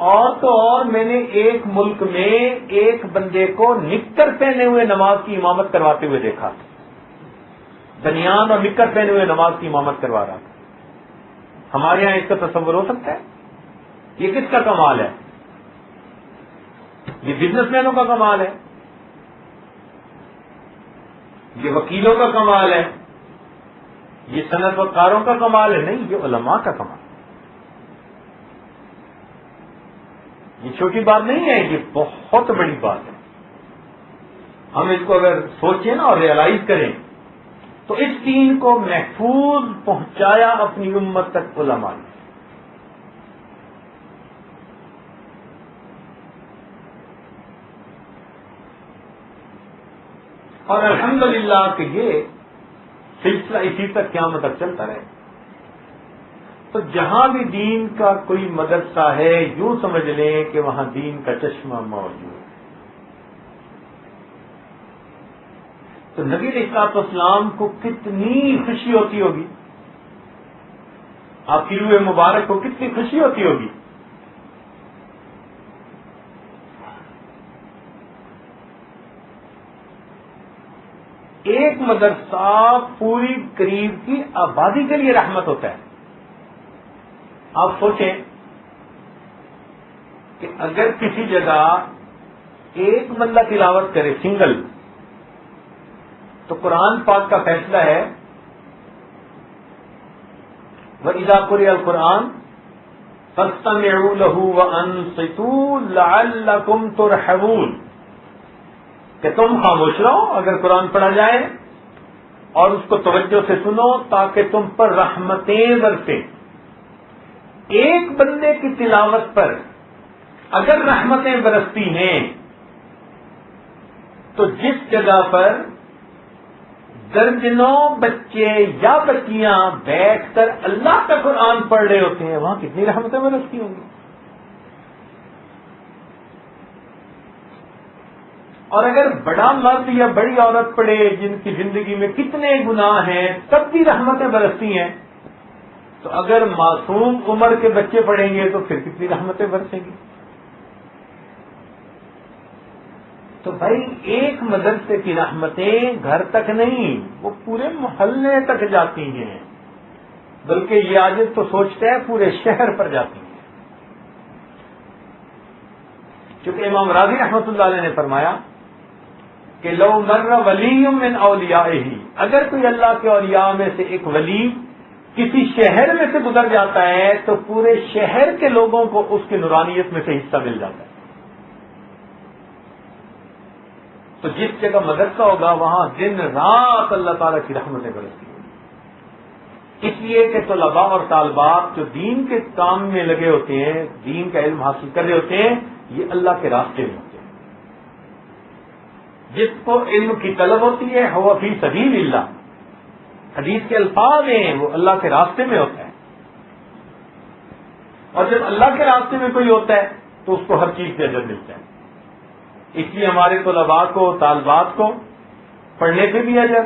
اور تو اور میں نے ایک ملک میں ایک بندے کو نکر پہنے ہوئے نماز کی امامت کرواتے ہوئے دیکھا. بنیان اور نکر پہنے ہوئے نماز کی امامت کروا رہا تھا. ہمارے یہاں اس کا تصور ہو سکتا ہے؟ یہ کس کا کمال ہے؟ یہ بزنس مینوں کا کمال ہے، یہ وکیلوں کا کمال ہے، یہ صنعت کاروں کا کمال ہے؟ نہیں، یہ علماء کا کمال ہے. یہ چھوٹی بات نہیں ہے، یہ بہت بڑی بات ہے. ہم اس کو اگر سوچیں نا اور ریئلائز کریں تو اس دین کو محفوظ پہنچایا اپنی امت تک علماء نے. اور الحمدللہ کہ یہ سلسلہ اسی تک قیامت تک چلتا رہے. تو جہاں بھی دین کا کوئی مدرسہ ہے یوں سمجھ لیں کہ وہاں دین کا چشمہ موجود ہے. تو نبی علیہ السلام کو کتنی خوشی ہوتی ہوگی، آپ کی روح مبارک کو کتنی خوشی ہوتی ہوگی. ایک مدرسہ پوری قریب کی آبادی کے لیے رحمت ہوتا ہے. آپ سوچیں کہ اگر کسی جگہ ایک بندہ تلاوت کرے سنگل، تو قرآن پاک کا فیصلہ ہے وَإِذَا قُرِئَ الْقُرْآنُ فَاسْتَمِعُوا لَهُ وَأَنصِتُوا لَعَلَّكُمْ تُرْحَمُونَ، کہ تم خاموش رہو اگر قرآن پڑھا جائے اور اس کو توجہ سے سنو تاکہ تم پر رحمتیں برسیں۔ ایک بندے کی تلاوت پر اگر رحمتیں برستی ہیں تو جس جگہ پر درجنوں بچے یا بچیاں بیٹھ کر اللہ کا قرآن پڑھ رہے ہوتے ہیں، وہاں کتنی رحمتیں برستی ہوں گی۔ اور اگر بڑا مرد یا بڑی عورت پڑھے جن کی زندگی میں کتنے گناہ ہیں تب بھی رحمتیں برستی ہیں، تو اگر معصوم عمر کے بچے پڑھیں گے تو پھر کتنی رحمتیں برسیں گی۔ تو بھائی ایک مدرسے کی رحمتیں گھر تک نہیں، وہ پورے محلے تک جاتی ہیں، بلکہ یہ عادت تو سوچتے ہیں پورے شہر پر جاتی ہیں۔ چونکہ امام راضی رحمۃ اللہ علیہ نے فرمایا کہ لو مر ولی من اولیائہ، اگر کوئی اللہ کے اولیاء میں سے ایک ولی کسی شہر میں سے گزر جاتا ہے تو پورے شہر کے لوگوں کو اس کی نورانیت میں سے حصہ مل جاتا ہے۔ تو جس جگہ مدرسہ ہوگا وہاں دن رات اللہ تعالیٰ کی رحمتیں برستی ہیں۔ اس لیے کہ طلباء اور طالبات جو دین کے کام میں لگے ہوتے ہیں، دین کا علم حاصل کر رہے ہوتے ہیں، یہ اللہ کے راستے میں ہوتے ہیں۔ جس کو علم کی طلب ہوتی ہے ہوا فی سبیل اللہ، حدیث کے الفاظ ہیں، وہ اللہ کے راستے میں ہوتا ہے۔ اور جب اللہ کے راستے میں کوئی ہوتا ہے تو اس کو ہر چیز سے اجر ملتا ہے۔ اس لیے ہمارے طلباء کو، طالبات کو پڑھنے پہ بھی اجر،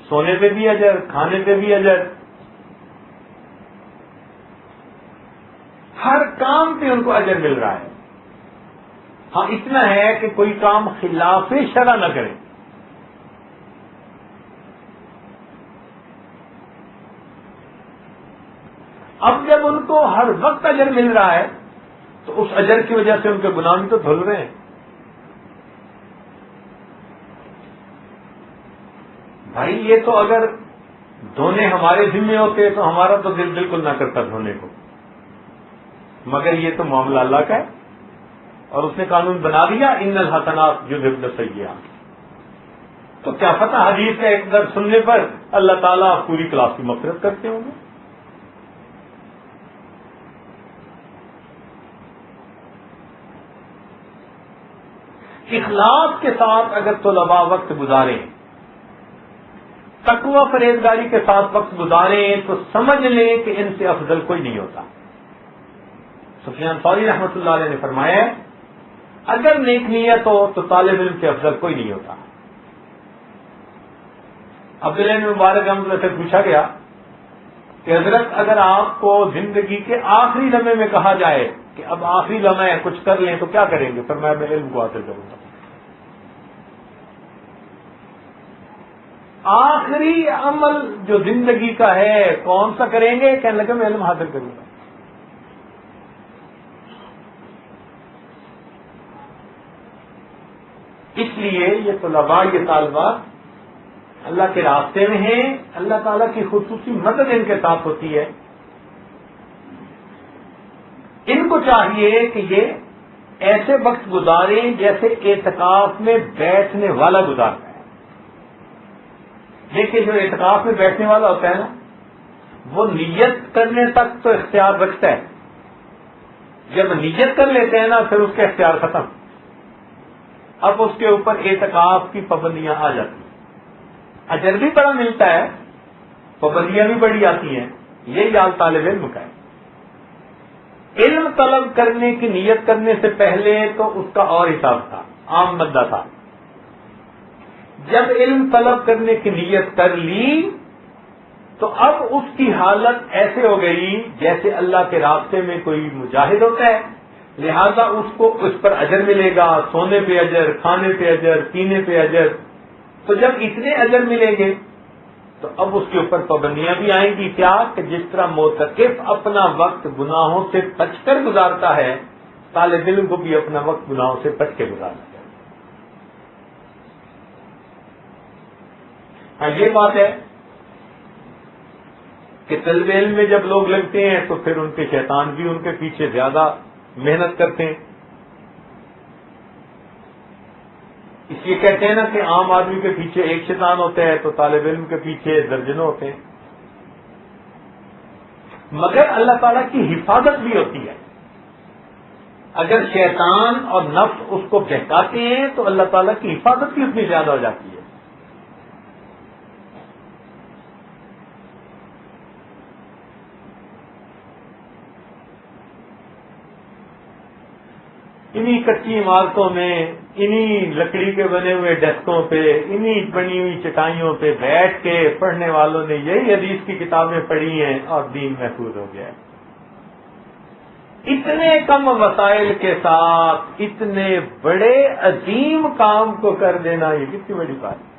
سونے پہ بھی اجر، کھانے پہ بھی اجر، ہر کام پہ ان کو اجر مل رہا ہے۔ ہاں اتنا ہے کہ کوئی کام خلاف شرع نہ کرے۔ اب جب ان کو ہر وقت اجر مل رہا ہے تو اس اجر کی وجہ سے ان کے گناہ بھی تو دھل رہے ہیں۔ بھائی یہ تو اگر دھونے ہمارے ذمے ہوتے تو ہمارا تو دل بالکل نہ کرتا دھونے کو، مگر یہ تو معاملہ اللہ کا ہے اور اس نے قانون بنا دیا ان الحسنات یذھبن السیئات۔ تو کیا پتہ حدیث کا ایک درس سننے پر اللہ تعالیٰ پوری کلاس کی مغفرت کرتے ہوں گے۔ اخلاص کے ساتھ اگر طلباء وقت گزاریں، تقوی پرہیزگاری کے ساتھ وقت گزاریں تو سمجھ لیں کہ ان سے افضل کوئی نہیں ہوتا۔ سفیان ثوری رحمۃ اللہ علیہ نے فرمایا اگر نیک نیت ہو تو طالب علم سے افضل کوئی نہیں ہوتا۔ عبداللہ بن مبارک رحمۃ اللہ سے پوچھا گیا کہ حضرت اگر آپ کو زندگی کے آخری لمحے میں کہا جائے کہ اب آخری لمحہ ہے کچھ کر لیں تو کیا کریں گے؟ فرمایا میں علم کو حاصل کروں گا۔ آخری عمل جو زندگی کا ہے کون سا کریں گے؟ کہنے لگا میں علم حاصل کروں گا۔ اس لیے یہ طلباء، یہ طالبات اللہ کے راستے میں ہیں، اللہ تعالیٰ کی خصوصی مدد ان کے ساتھ ہوتی ہے۔ ان کو چاہیے کہ یہ ایسے وقت گزاریں جیسے اعتکاف میں بیٹھنے والا گزارتا ہے۔ دیکھیے جو اعتکاف میں بیٹھنے والا ہوتا ہے نا، وہ نیت کرنے تک تو اختیار رکھتا ہے، جب نیت کر لیتے ہیں نا پھر اس کا اختیار ختم۔ اب اس کے اوپر اعتکاف کی پابندیاں آ جاتی ہیں، اجر بھی بڑا ملتا ہے، پابندیاں بھی بڑی آتی ہیں۔ یہی حال طالب علم کا ہے۔ علم طلب کرنے کی نیت کرنے سے پہلے تو اس کا اور حساب تھا، عام بندہ تھا۔ جب علم طلب کرنے کی نیت کر لی تو اب اس کی حالت ایسے ہو گئی جیسے اللہ کے راستے میں کوئی مجاہد ہوتا ہے، لہذا اس کو اس پر اجر ملے گا، سونے پہ اجر، کھانے پہ اجر، پینے پہ اجر۔ تو جب اتنے اجر ملیں گے تو اب اس کے اوپر پابندیاں بھی آئیں گی کیا کہ جس طرح معتکف اپنا وقت گناہوں سے بچ کر گزارتا ہے، طالب علم کو بھی اپنا وقت گناہوں سے بچ کے گزارنا ہے۔ ہاں یہ بات ہے کہ طالب علم میں جب لوگ لگتے ہیں تو پھر ان کے شیطان بھی ان کے پیچھے زیادہ محنت کرتے ہیں۔ اس لیے کہتے ہیں نا کہ عام آدمی کے پیچھے ایک شیطان ہوتا ہے تو طالب علم کے پیچھے درجنوں ہوتے ہیں، مگر اللہ تعالیٰ کی حفاظت بھی ہوتی ہے۔ اگر شیطان اور نفس اس کو بہکاتے ہیں تو اللہ تعالیٰ کی حفاظت بھی اتنی زیادہ ہو جاتی ہے۔ انہی کچی عمارتوں میں، انہی لکڑی کے بنے ہوئے ڈیسکوں پہ، انہی بنی ہوئی چٹائیوں پہ بیٹھ کے پڑھنے والوں نے یہی حدیث کی کتابیں پڑھی ہیں اور دین محفوظ ہو گیا ہے۔ اتنے کم وسائل کے ساتھ اتنے بڑے عظیم کام کو کر دینا یہ کتنی بڑی بات ہے۔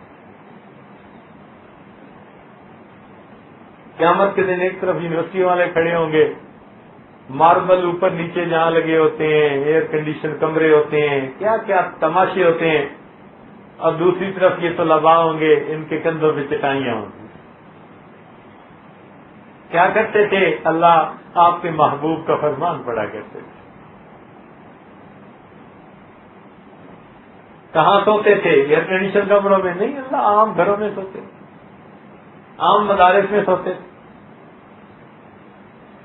قیامت کے دن ایک طرف یونیورسٹی والے کھڑے ہوں گے، ماربل اوپر نیچے جہاں لگے ہوتے ہیں، ایئر کنڈیشن کمرے ہوتے ہیں، کیا کیا تماشے ہوتے ہیں، اور دوسری طرف یہ طلباء ہوں گے، ان کے کندھوں پہ چٹائیاں ہوں گی۔ کیا کرتے تھے؟ اللہ آپ کے محبوب کا فرمان پڑھا کرتے تھے۔ کہاں سوتے تھے؟ ایئر کنڈیشن کمروں میں نہیں، اللہ عام گھروں میں سوتے، عام مدارس میں سوتے تھے۔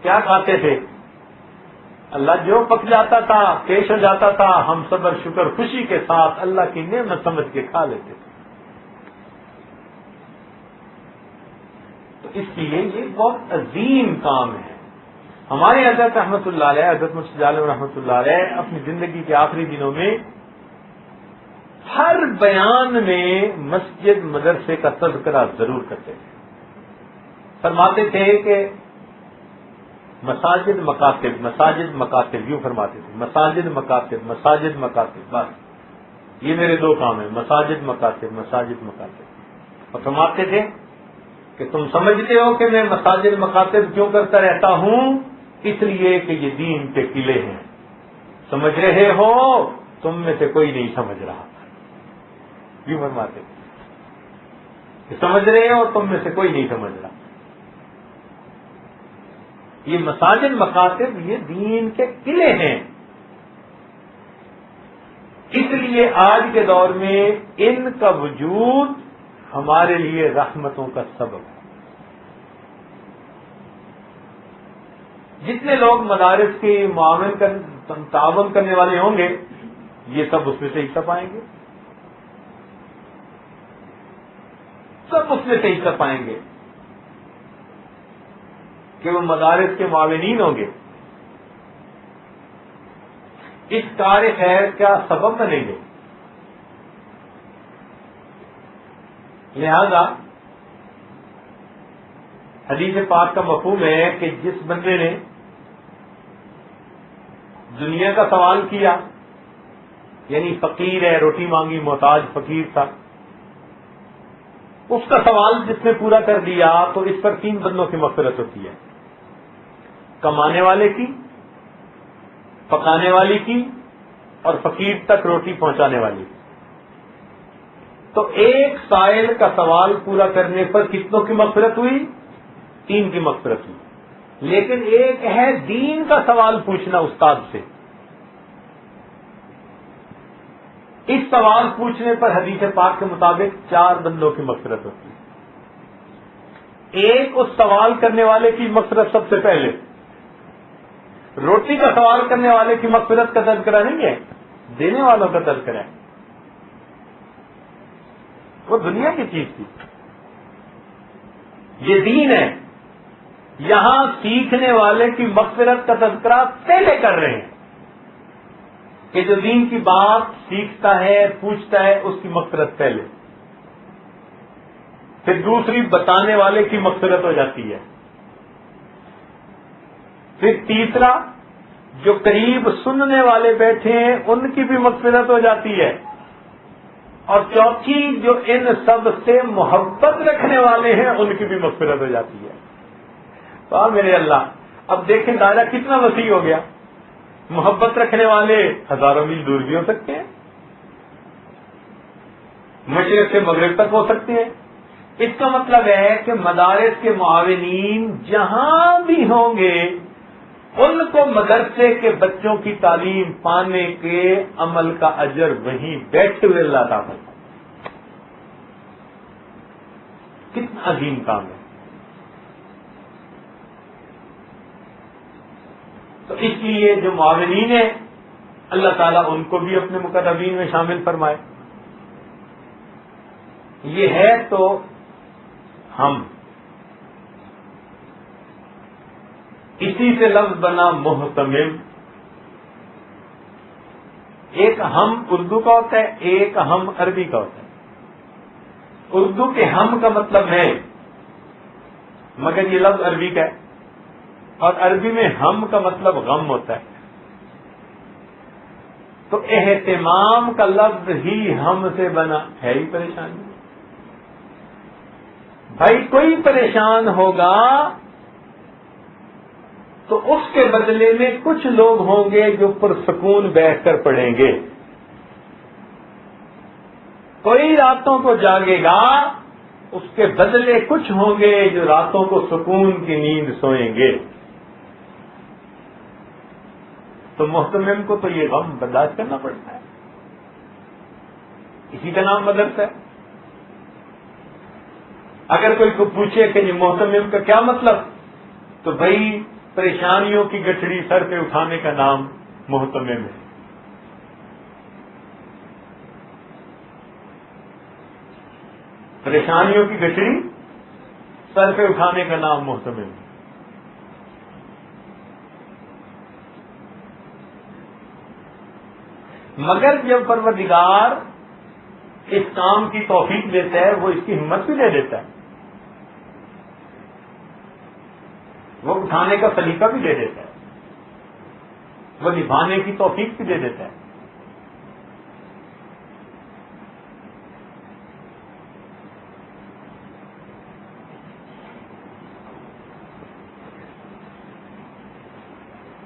کیا کھاتے تھے؟ اللہ جو پک جاتا تھا، پیش ہو جاتا تھا، ہم صبر شکر خوشی کے ساتھ اللہ کی نعمت سمجھ کے کھا لیتے تھے۔ تو اس لیے یہ بہت عظیم کام ہے۔ ہمارے حضرت رحمۃ اللہ علیہ، حضرت مرشد عالم رحمۃ اللہ علیہ اپنی زندگی کے آخری دنوں میں ہر بیان میں مسجد مدرسے کا تذکرہ ضرور کرتے تھے۔ فرماتے تھے کہ مساجد مکاتب، مساجد مکاتب، یوں فرماتے تھے، مساجد مکاتب، مساجد مکاتب، بس یہ میرے دو کام ہیں، مساجد مکاتب، مساجد مکاتب۔ اور فرماتے تھے کہ تم سمجھتے ہو کہ میں مساجد مکاتب کیوں کرتا رہتا ہوں؟ اس لیے کہ یہ دین کے قلعے ہیں، سمجھ رہے ہو؟ تم میں سے کوئی نہیں سمجھ رہا، یوں فرماتے تھے کہ سمجھ رہے ہو؟ تم میں سے کوئی نہیں سمجھ رہا۔ یہ مساجد مکاتب یہ دین کے قلعے ہیں۔ اس لیے آج کے دور میں ان کا وجود ہمارے لیے رحمتوں کا سبب ہے۔ جتنے لوگ مدارس کی تعاون کرنے والے ہوں گے یہ سب اس میں سے حصہ پائیں گے، سب اس میں سے حصہ پائیں گے کہ وہ مدارس کے معاونین ہوں گے، اس کار خیر کا سبب بنیں گے۔ لہذا حدیث پاک کا مفہوم ہے کہ جس بندے نے دنیا کا سوال کیا، یعنی فقیر ہے، روٹی مانگی، محتاج فقیر تھا، اس کا سوال جس نے پورا کر دیا تو اس پر تین بندوں کی مغفرت ہوتی ہے، کمانے والے کی، پکانے والی کی، اور فقیر تک روٹی پہنچانے والی کی۔ تو ایک سائل کا سوال پورا کرنے پر کتنوں کی مغفرت ہوئی؟ تین کی مغفرت ہوئی۔ لیکن ایک ہے دین کا سوال پوچھنا استاد سے، اس سوال پوچھنے پر حدیث پاک کے مطابق چار بندوں کی مغفرت ہوتی ہے۔ ایک اس سوال کرنے والے کی مغفرت سب سے پہلے، روٹی کا سوال کرنے والے کی مغفرت کا تذکرہ نہیں ہے، دینے والوں کا تذکرہ ہے، وہ دنیا کی چیز تھی، یہ دین ہے۔ یہاں سیکھنے والے کی مغفرت کا تذکرہ پہلے کر رہے ہیں کہ جو دین کی بات سیکھتا ہے، پوچھتا ہے، اس کی مغفرت پہلے، پھر دوسری بتانے والے کی مغفرت ہو جاتی ہے، پھر تیسرا جو قریب سننے والے بیٹھے ہیں ان کی بھی مغفرت ہو جاتی ہے، اور چوتھی جو ان سب سے محبت رکھنے والے ہیں ان کی بھی مغفرت ہو جاتی ہے. تو میرے اللہ اب دیکھیں دائرہ کتنا وسیع ہو گیا. محبت رکھنے والے ہزاروں میل دور بھی ہو سکتے ہیں, مشرق سے مغرب تک ہو سکتے ہیں. اس کا مطلب ہے کہ مدارس کے معاونین جہاں بھی ہوں گے ان کو مدرسے کے بچوں کی تعلیم پانے کے عمل کا اجر وہیں بیٹھے ہوئے اللہ تعالیٰ. کتنا عظیم کام ہے. تو اس لیے جو معاونین ہیں اللہ تعالیٰ ان کو بھی اپنے مقربین میں شامل فرمائے. یہ ہے تو ہم, اسی سے لفظ بنا محتمم. ایک ہم اردو کا ہوتا ہے, ایک ہم عربی کا ہوتا ہے. اردو کے ہم کا مطلب ہے, مگر یہ لفظ عربی کا ہے, اور عربی میں ہم کا مطلب غم ہوتا ہے. تو اہتمام کا لفظ ہی ہم سے بنا ہے ہی پریشانی. بھائی کوئی پریشان ہوگا تو اس کے بدلے میں کچھ لوگ ہوں گے جو پرسکون بیٹھ کر پڑھیں گے. کوئی راتوں کو جاگے گا, اس کے بدلے کچھ ہوں گے جو راتوں کو سکون کی نیند سوئیں گے. تو محتمم کو تو یہ غم برداشت کرنا پڑتا ہے. اسی کا نام مدرسہ ہے. اگر کوئی کو پوچھے کہ یہ محتمم کا کیا مطلب, تو بھائی پریشانیوں کی گٹھڑی سر پہ اٹھانے کا نام محتمم ہے. پریشانیوں کی گٹھڑی سر پہ اٹھانے کا نام محتمم ہے. مگر جب پروردگار اس کام کی توفیق دیتا ہے وہ اس کی ہمت بھی دے دیتا ہے, وہ اٹھانے کا سلیقہ بھی دے دیتا ہے, وہ نبھانے کی توفیق بھی دے دیتا ہے.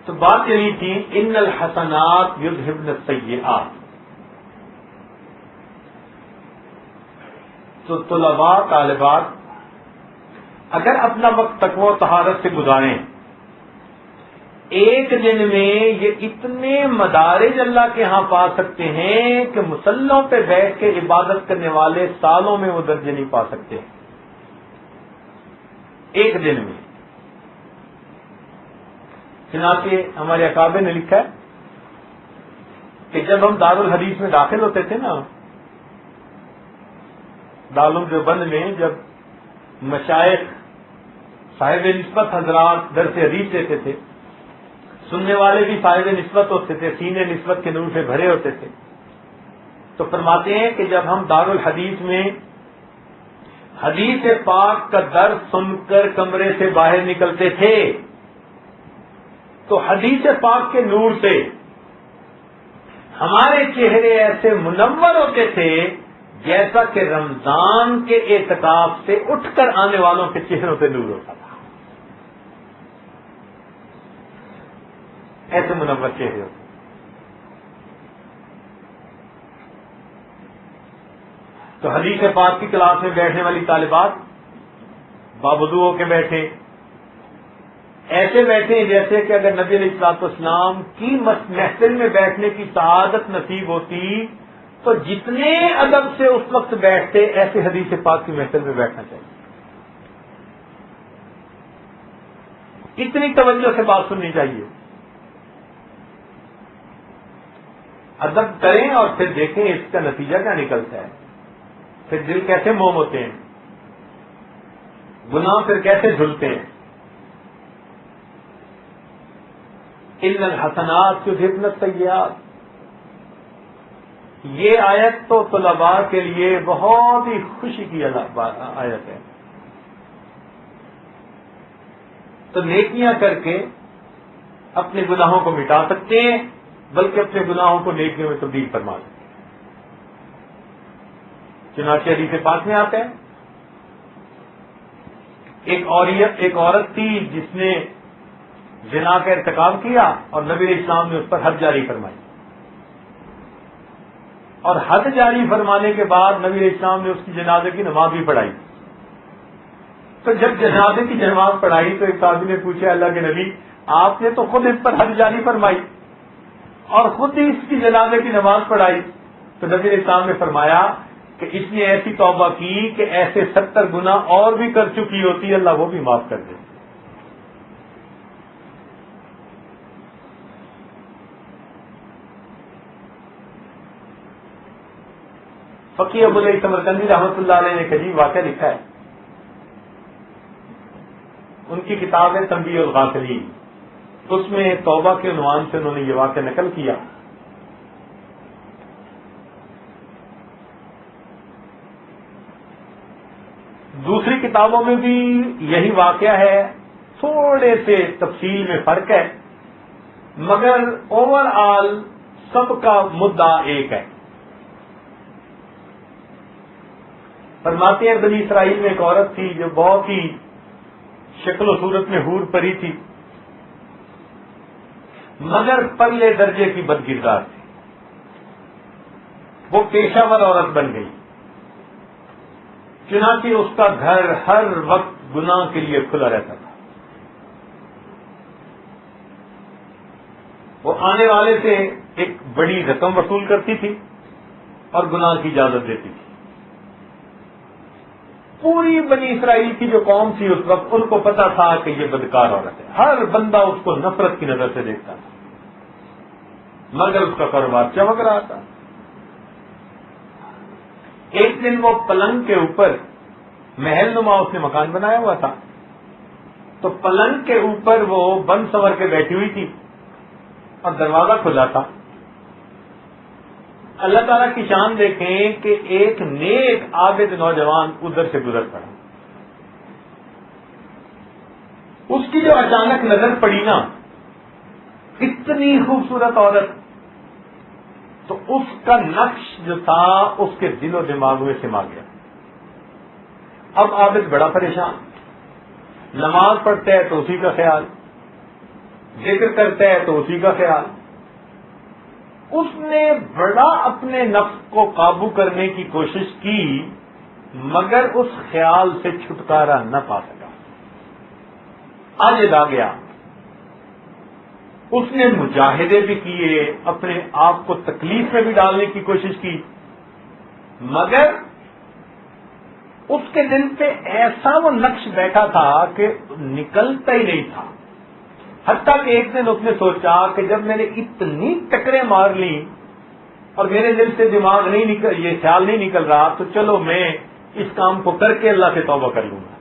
تو بات یہی تھی ان الحسنات یذہبن السیئات. تو طلباء طالبات اگر اپنا وقت تقوی و طہارت سے گزاریں, ایک دن میں یہ اتنے مدارج اللہ کے ہاں پا سکتے ہیں کہ مصلوں پہ بیٹھ کے عبادت کرنے والے سالوں میں وہ درجے نہیں پا سکتے. ایک دن میں. چنانچہ ہمارے اکابر نے لکھا ہے کہ جب ہم دارالحدیث میں داخل ہوتے تھے نا, دارالعلوم دیوبند میں, جب مشائخ صاحب نسبت حضرات درس حدیث دیتے تھے, سننے والے بھی صاحب نسبت ہوتے تھے, سینے نسبت کے نور سے بھرے ہوتے تھے. تو فرماتے ہیں کہ جب ہم دارالحدیث میں حدیث پاک کا درس سن کر کمرے سے باہر نکلتے تھے تو حدیث پاک کے نور سے ہمارے چہرے ایسے منور ہوتے تھے جیسا کہ رمضان کے اعتکاف سے اٹھ کر آنے والوں کے چہروں پہ نور ہوتا تھا. ایسے منور چہرے ہوتے. تو حدیث پاک کی کلاس میں بیٹھنے والی طالبات باوضو ہو کے بیٹھے, ایسے بیٹھے جیسے کہ اگر نبی علیہ الصلوۃ والسلام کی محفل میں بیٹھنے کی سعادت نصیب ہوتی تو جتنے ادب سے اس وقت بیٹھتے ایسے حدیث پاک کی محفل میں بیٹھنا چاہیے. اتنی توجہ سے بات سننی چاہیے. ادب کریں اور پھر دیکھیں اس کا نتیجہ کیا نکلتا ہے, پھر دل کیسے موم ہوتے ہیں, گناہ پھر کیسے دھلتے ہیں. ان الحسنات یذہبن السیئات. یہ آیت تو طلباء کے لیے بہت ہی خوشی کی آیت ہے. تو نیکیاں کر کے اپنے گناہوں کو مٹا سکتے ہیں, بلکہ اپنے گناہوں کو نیکیوں میں تبدیل فرما سکتے ہیں. چنانچہ حدیث پاک میں آتا ہے ایک عورت تھی جس نے زنا کا ارتکاب کیا اور نبی علیہ السلام نے اس پر حد جاری فرمائی، اور حد جاری فرمانے کے بعد نبی علیہ السلام نے اس کی جنازے کی نماز بھی پڑھائی۔ تو جب جنازے کی نماز پڑھائی تو ایک صحابی نے پوچھا اللہ کے نبی آپ نے تو خود اس پر حد جاری فرمائی اور خود ہی اس کی جنازے کی نماز پڑھائی، تو نبی علیہ السلام نے فرمایا کہ اس نے ایسی توبہ کی کہ ایسے 70 گناہ اور بھی کر چکی ہوتی، اللہ وہ بھی معاف کر دے۔ فقیہ ابو العلا سمرقندی رحمۃ اللہ علیہ نے ایک عجیب واقعہ لکھا ہے، ان کی کتاب ہے تنبیہ الغافلین، اس میں توبہ کے عنوان سے انہوں نے یہ واقعہ نقل کیا۔ دوسری کتابوں میں بھی یہی واقعہ ہے، تھوڑے سے تفصیل میں فرق ہے، مگر اوور آل سب کا مدعا ایک ہے۔ فرماتے ہیں بنی اسرائیل میں ایک عورت تھی جو بہت ہی شکل و صورت میں حور پری تھی، مگر پرلے درجے کی بدکردار تھی، وہ پیشہ ور عورت بن گئی، چنانچہ اس کا گھر ہر وقت گناہ کے لیے کھلا رہتا تھا۔ وہ آنے والے سے ایک بڑی رقم وصول کرتی تھی اور گناہ کی اجازت دیتی تھی۔ پوری بنی اسرائیل کی جو قوم تھی اس وقت ان کو پتا تھا کہ یہ بدکار عورت ہے، ہر بندہ اس کو نفرت کی نظر سے دیکھتا تھا، مگر اس کا کاروبار چمک رہا تھا۔ ایک دن وہ پلنگ کے اوپر، محل نما اس نے مکان بنایا ہوا تھا، تو پلنگ کے اوپر وہ بن سنور کے بیٹھی ہوئی تھی اور دروازہ کھلا تھا۔ اللہ تعالیٰ کی شان دیکھیں کہ ایک نیک عابد نوجوان ادھر سے گزر پڑا، اس کی جو اچانک نظر پڑی نا، اتنی خوبصورت عورت، تو اس کا نقش جو تھا اس کے دل و دماغ میں سما گیا۔ اب عابد بڑا پریشان، نماز پڑھتا ہے تو اسی کا خیال، ذکر کرتا ہے تو اسی کا خیال، اس نے بڑا اپنے نفس کو قابو کرنے کی کوشش کی مگر اس خیال سے چھٹکارا نہ پا سکا، عاجز آ گیا۔ اس نے مجاہدے بھی کیے، اپنے آپ کو تکلیف میں بھی ڈالنے کی کوشش کی، مگر اس کے دل پہ ایسا وہ نقش بیٹھا تھا کہ نکلتا ہی نہیں تھا۔ حتیٰ کہ ایک دن اس نے سوچا کہ جب میں نے اتنی ٹکریں مار لی اور میرے دل سے دماغ نہیں نکل، یہ خیال نہیں نکل رہا، تو چلو میں اس کام کو کر کے اللہ سے توبہ کر لوں گا۔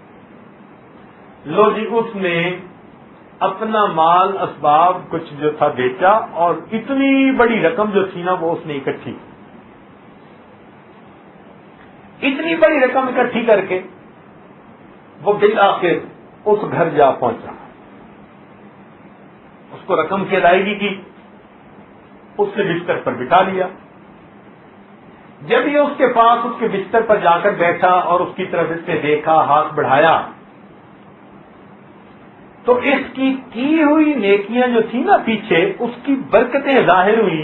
لو جی، اس نے اپنا مال اسباب کچھ جو تھا بیچا اور اتنی بڑی رقم جو تھی نا وہ اس نے اکٹھی، اتنی بڑی رقم اکٹھی کر کے وہ بالآخر اس گھر جا پہنچا، اس کو رقم کی ادائیگی کی، اس نے بستر پر بٹھا لیا۔ جب یہ اس کے پاس اس کے بستر پر جا کر بیٹھا اور اس کی طرف اس نے دیکھا، ہاتھ بڑھایا، تو اس کی ہوئی نیکیاں جو تھی نا پیچھے، اس کی برکتیں ظاہر ہوئی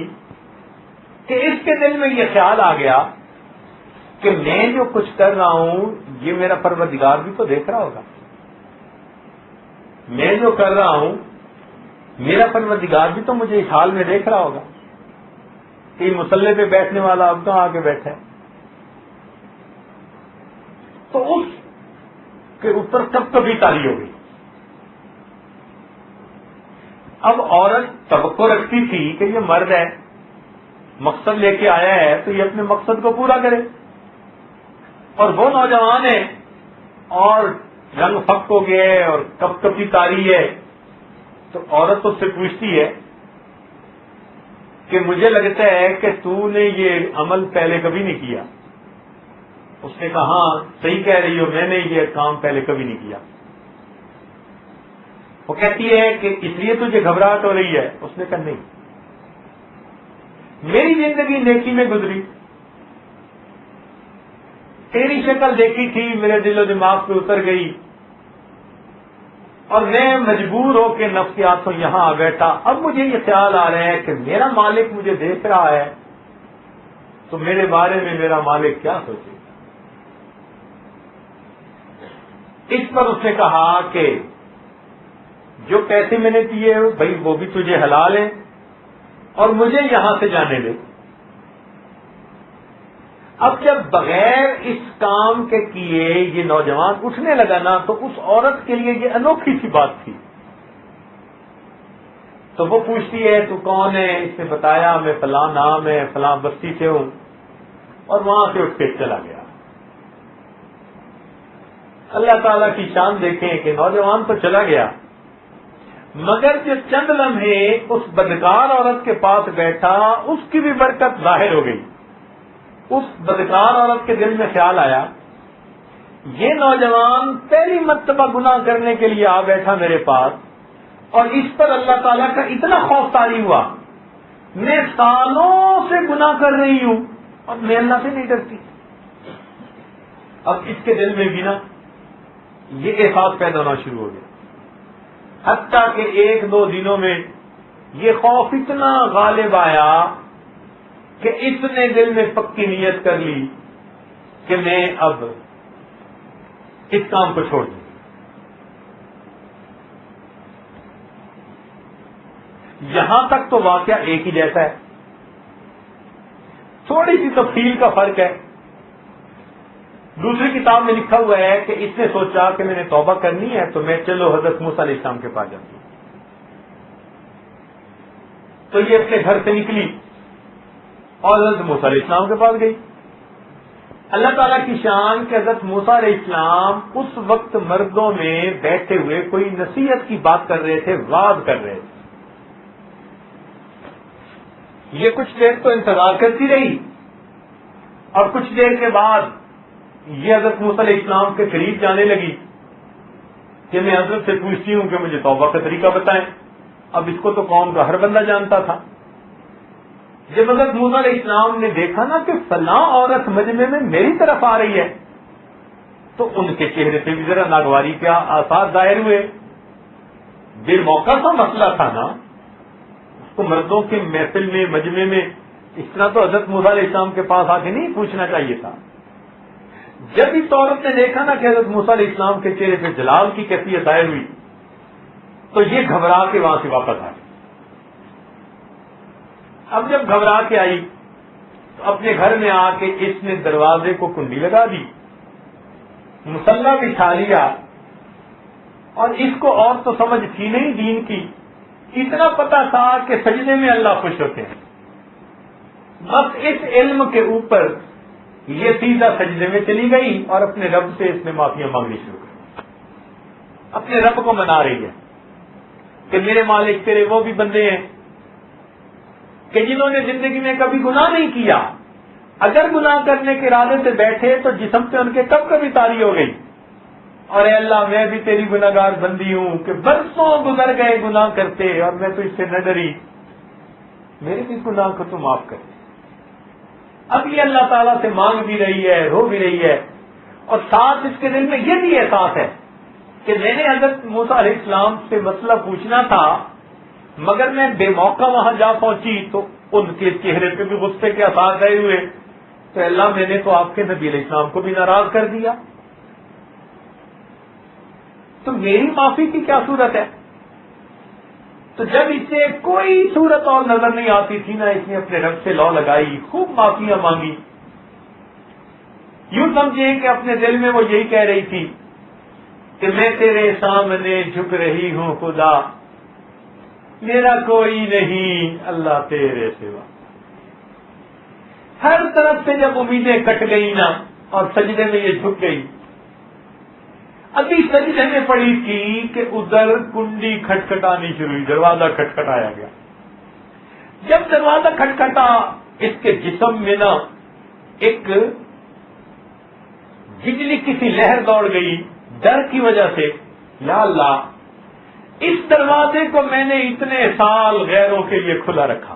کہ اس کے دل میں یہ خیال آ گیا کہ میں جو کچھ کر رہا ہوں یہ میرا پروردگار بھی تو دیکھ رہا ہوگا، میں جو کر رہا ہوں میرا پروردگار بھی تو مجھے اس حال میں دیکھ رہا ہوگا کہ مصلی پہ بیٹھنے والا اب کہاں آ کے بیٹھا ہے۔ تو اس کے اوپر کب کبھی تاری ہو گئی۔ اب عورت توقع رکھتی تھی کہ یہ مرد ہے، مقصد لے کے آیا ہے تو یہ اپنے مقصد کو پورا کرے، اور وہ نوجوان ہے اور رنگ پھک ہو گیا ہے اور کب کبھی تاری ہے، تو عورت اس سے پوچھتی ہے کہ مجھے لگتا ہے کہ تو نے یہ عمل پہلے کبھی نہیں کیا۔ اس نے کہا ہاں صحیح کہہ رہی ہو، میں نے یہ کام پہلے کبھی نہیں کیا۔ وہ کہتی ہے کہ اس لیے تجھے گھبراہٹ ہو رہی ہے؟ اس نے کہا نہیں، میری زندگی نیکی میں گزری، تیری شکل دیکھی تھی میرے دل و دماغ پہ اتر گئی اور میں مجبور ہو کے نفسیاتوں یہاں آ بیٹھا. اب مجھے یہ خیال آ رہا ہے کہ میرا مالک مجھے دیکھ رہا ہے تو میرے بارے میں میرا مالک کیا سوچے. اس پر اس نے کہا کہ جو پیسے میں نے دیے بھائی وہ بھی تجھے حلال ہیں اور مجھے یہاں سے جانے دے. اب جب بغیر اس کام کے کیے یہ نوجوان اٹھنے لگا نا تو اس عورت کے لیے یہ انوکھی سی بات تھی. تو وہ پوچھتی ہے تو کون ہے؟ اس نے بتایا میں فلاں نام ہے فلاں بستی سے ہوں اور وہاں سے اٹھ کے چلا گیا. اللہ تعالیٰ کی شان دیکھیں کہ نوجوان تو چلا گیا مگر جو چند لمحے اس بدکار عورت کے پاس بیٹھا اس کی بھی برکت ظاہر ہو گئی. اس بدکار عورت کے دل میں خیال آیا یہ نوجوان پہلی مرتبہ گناہ کرنے کے لیے آ بیٹھا میرے پاس اور اس پر اللہ تعالیٰ کا اتنا خوف طاری ہوا. میں سالوں سے گناہ کر رہی ہوں اور میں اللہ سے نہیں ڈرتی. اب اس کے دل میں بھی نا یہ احساس پیدا ہونا شروع ہو گیا حتیٰ کہ ایک دو دنوں میں یہ خوف اتنا غالب آیا کہ اس نے دل میں پکی نیت کر لی کہ میں اب اس کام کو چھوڑ دوں. یہاں تک تو واقعہ ایک ہی جیسا ہے, تھوڑی سی تفصیل کا فرق ہے. دوسری کتاب میں لکھا ہوا ہے کہ اس نے سوچا کہ میں نے توبہ کرنی ہے تو میں چلو حضرت موسیٰ علیہ السلام کے پاس جاؤں. تو یہ اپنے گھر سے نکلی اور حضرت موسیٰ علیہ السلام کے پاس گئی. اللہ تعالیٰ کی شان کہ حضرت موسیٰ علیہ السلام اس وقت مردوں میں بیٹھے ہوئے کوئی نصیحت کی بات کر رہے تھے, وعظ کر رہے تھے. یہ کچھ دیر تو انتظار کرتی رہی اور کچھ دیر کے بعد یہ حضرت موسیٰ علیہ السلام کے قریب جانے لگی کہ میں حضرت سے پوچھتی ہوں کہ مجھے توبہ کا طریقہ بتائیں. اب اس کو تو قوم کا ہر بندہ جانتا تھا. جب حضرت موسیٰ علیہ السلام نے دیکھا نا کہ فلاں عورت مجمع میں میری طرف آ رہی ہے تو ان کے چہرے پہ بھی ذرا ناگواری کے آثار ظاہر ہوئے. بے موقع کا مسئلہ تھا نا, اس کو مردوں کے محفل میں مجمع میں اس طرح تو حضرت موسیٰ علیہ السلام کے پاس آ کے نہیں پوچھنا چاہیے تھا. جب اس عورت نے دیکھا نا کہ حضرت موسیٰ علیہ السلام کے چہرے پہ جلال کی کیفیت ظاہر ہوئی تو یہ گھبرا کے وہاں سے واپس آئی. اب جب گھبرا کے آئی تو اپنے گھر میں آ کے اس نے دروازے کو کنڈی لگا دی, مصلی بچھا لیا اور اس کو اور تو سمجھ تھی نہیں دین کی, اتنا پتا تھا کہ سجدے میں اللہ خوش ہوتے ہیں. بس اس علم کے اوپر یہ سیدھا سجدے میں چلی گئی اور اپنے رب سے اس نے معافیاں مانگنی شروع کر. اپنے رب کو منا رہی ہے کہ میرے مالک تیرے وہ بھی بندے ہیں کہ جنہوں نے زندگی میں کبھی گناہ نہیں کیا, اگر گناہ کرنے کے ارادے سے بیٹھے تو جسم سے ان کے کب کبھی طاری ہو گئی, اور اے اللہ میں بھی تیری گناہگار بندی ہوں کہ برسوں گزر گئے گناہ کرتے اور میں تو اس سے نہ ڈری, میرے بھی گناہ کو تو معاف کر. اب یہ اللہ تعالیٰ سے مانگ بھی رہی ہے, رو بھی رہی ہے, اور ساتھ اس کے دل میں یہ بھی احساس ہے کہ میں نے حضرت موسیٰ علیہ السلام سے مسئلہ پوچھنا تھا مگر میں بے موقع وہاں جا پہنچی تو ان کے چہرے پہ بھی غصے کے آثار گئے ہوئے, تو اللہ میں نے تو آپ کے نبی علیہ السلام کو بھی ناراض کر دیا, تو میری معافی کی کیا صورت ہے. تو جب اس سے کوئی صورت اور نظر نہیں آتی تھی نا, اس نے اپنے رب سے لو لگائی, خوب معافیاں مانگی. یوں سمجھیں کہ اپنے دل میں وہ یہی کہہ رہی تھی کہ میں تیرے سامنے جھک رہی ہوں خدا, میرا کوئی نہیں اللہ تیرے سوا. ہر طرف سے جب امیدیں کٹ گئی نا اور سجدے میں یہ جھک گئی, ابھی سجدے میں پڑی تھی کہ ادھر کنڈی کھٹکھٹانی شروع ہوئی, دروازہ کھٹکھٹایا گیا. جب دروازہ کھٹکھٹا اس کے جسم میں نا ایک بجلی کی سی لہر دوڑ گئی ڈر کی وجہ سے. یا اللہ, اس دروازے کو میں نے اتنے سال غیروں کے لیے کھلا رکھا,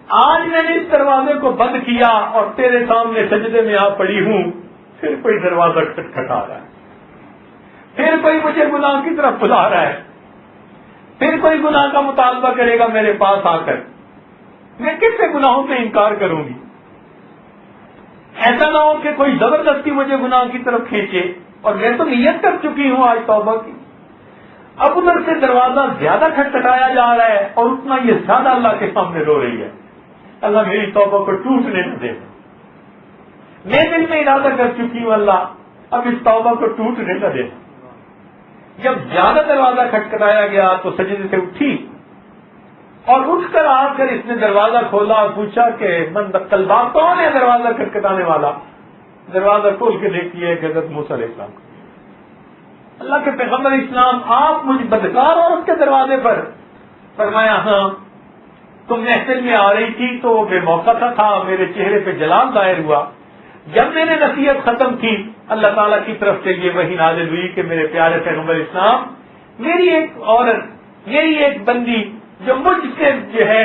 آج میں نے اس دروازے کو بند کیا اور تیرے سامنے سجدے میں آ پڑی ہوں، پھر کوئی دروازہ کھٹکھٹا رہا ہے، پھر کوئی مجھے گناہ کی طرف بلا رہا ہے، پھر کوئی گناہ کا مطالبہ کرے گا میرے پاس آ کر، میں کس سے گناہوں سے انکار کروں گی؟ ایسا نہ ہو کہ کوئی زبردستی مجھے گناہ کی طرف کھینچے، اور میں تو نیت کر چکی ہوں آج توبہ کی۔ اب ادھر سے دروازہ زیادہ کھٹکھٹایا جا رہا ہے اور اتنا یہ زیادہ اللہ کے سامنے رو رہی ہے، اللہ میری توبہ کو ٹوٹنے نہ دے، میں دل میں ارادہ کر چکی ہوں اللہ اب اس توبہ کو ٹوٹنے نہ دے۔ جب زیادہ دروازہ کھٹکھٹایا گیا تو سجدے سے اٹھی، اور اٹھ کر آ کر اس نے دروازہ کھولا اور پوچھا کہ من دقل باب، کون ہے دروازہ کھٹکھٹانے والا؟ دروازہ کھول کے دیکھیے حضرت موسیٰ علیہ السلام، اللہ کے پیغمبر اسلام، آپ مجھ بدکار عورت کے دروازے پر؟ فرمایا ہاں، تم محفل میں آ رہی تھی تو وہ بے موقع تھا، میرے چہرے پہ جلال ظاہر ہوا، جب میں نے نصیحت ختم کی اللہ تعالیٰ کی طرف سے یہ وحی نازل ہوئی کہ میرے پیارے پیغمبر اسلام، میری ایک عورت، میری ایک بندی جو مجھ سے جو ہے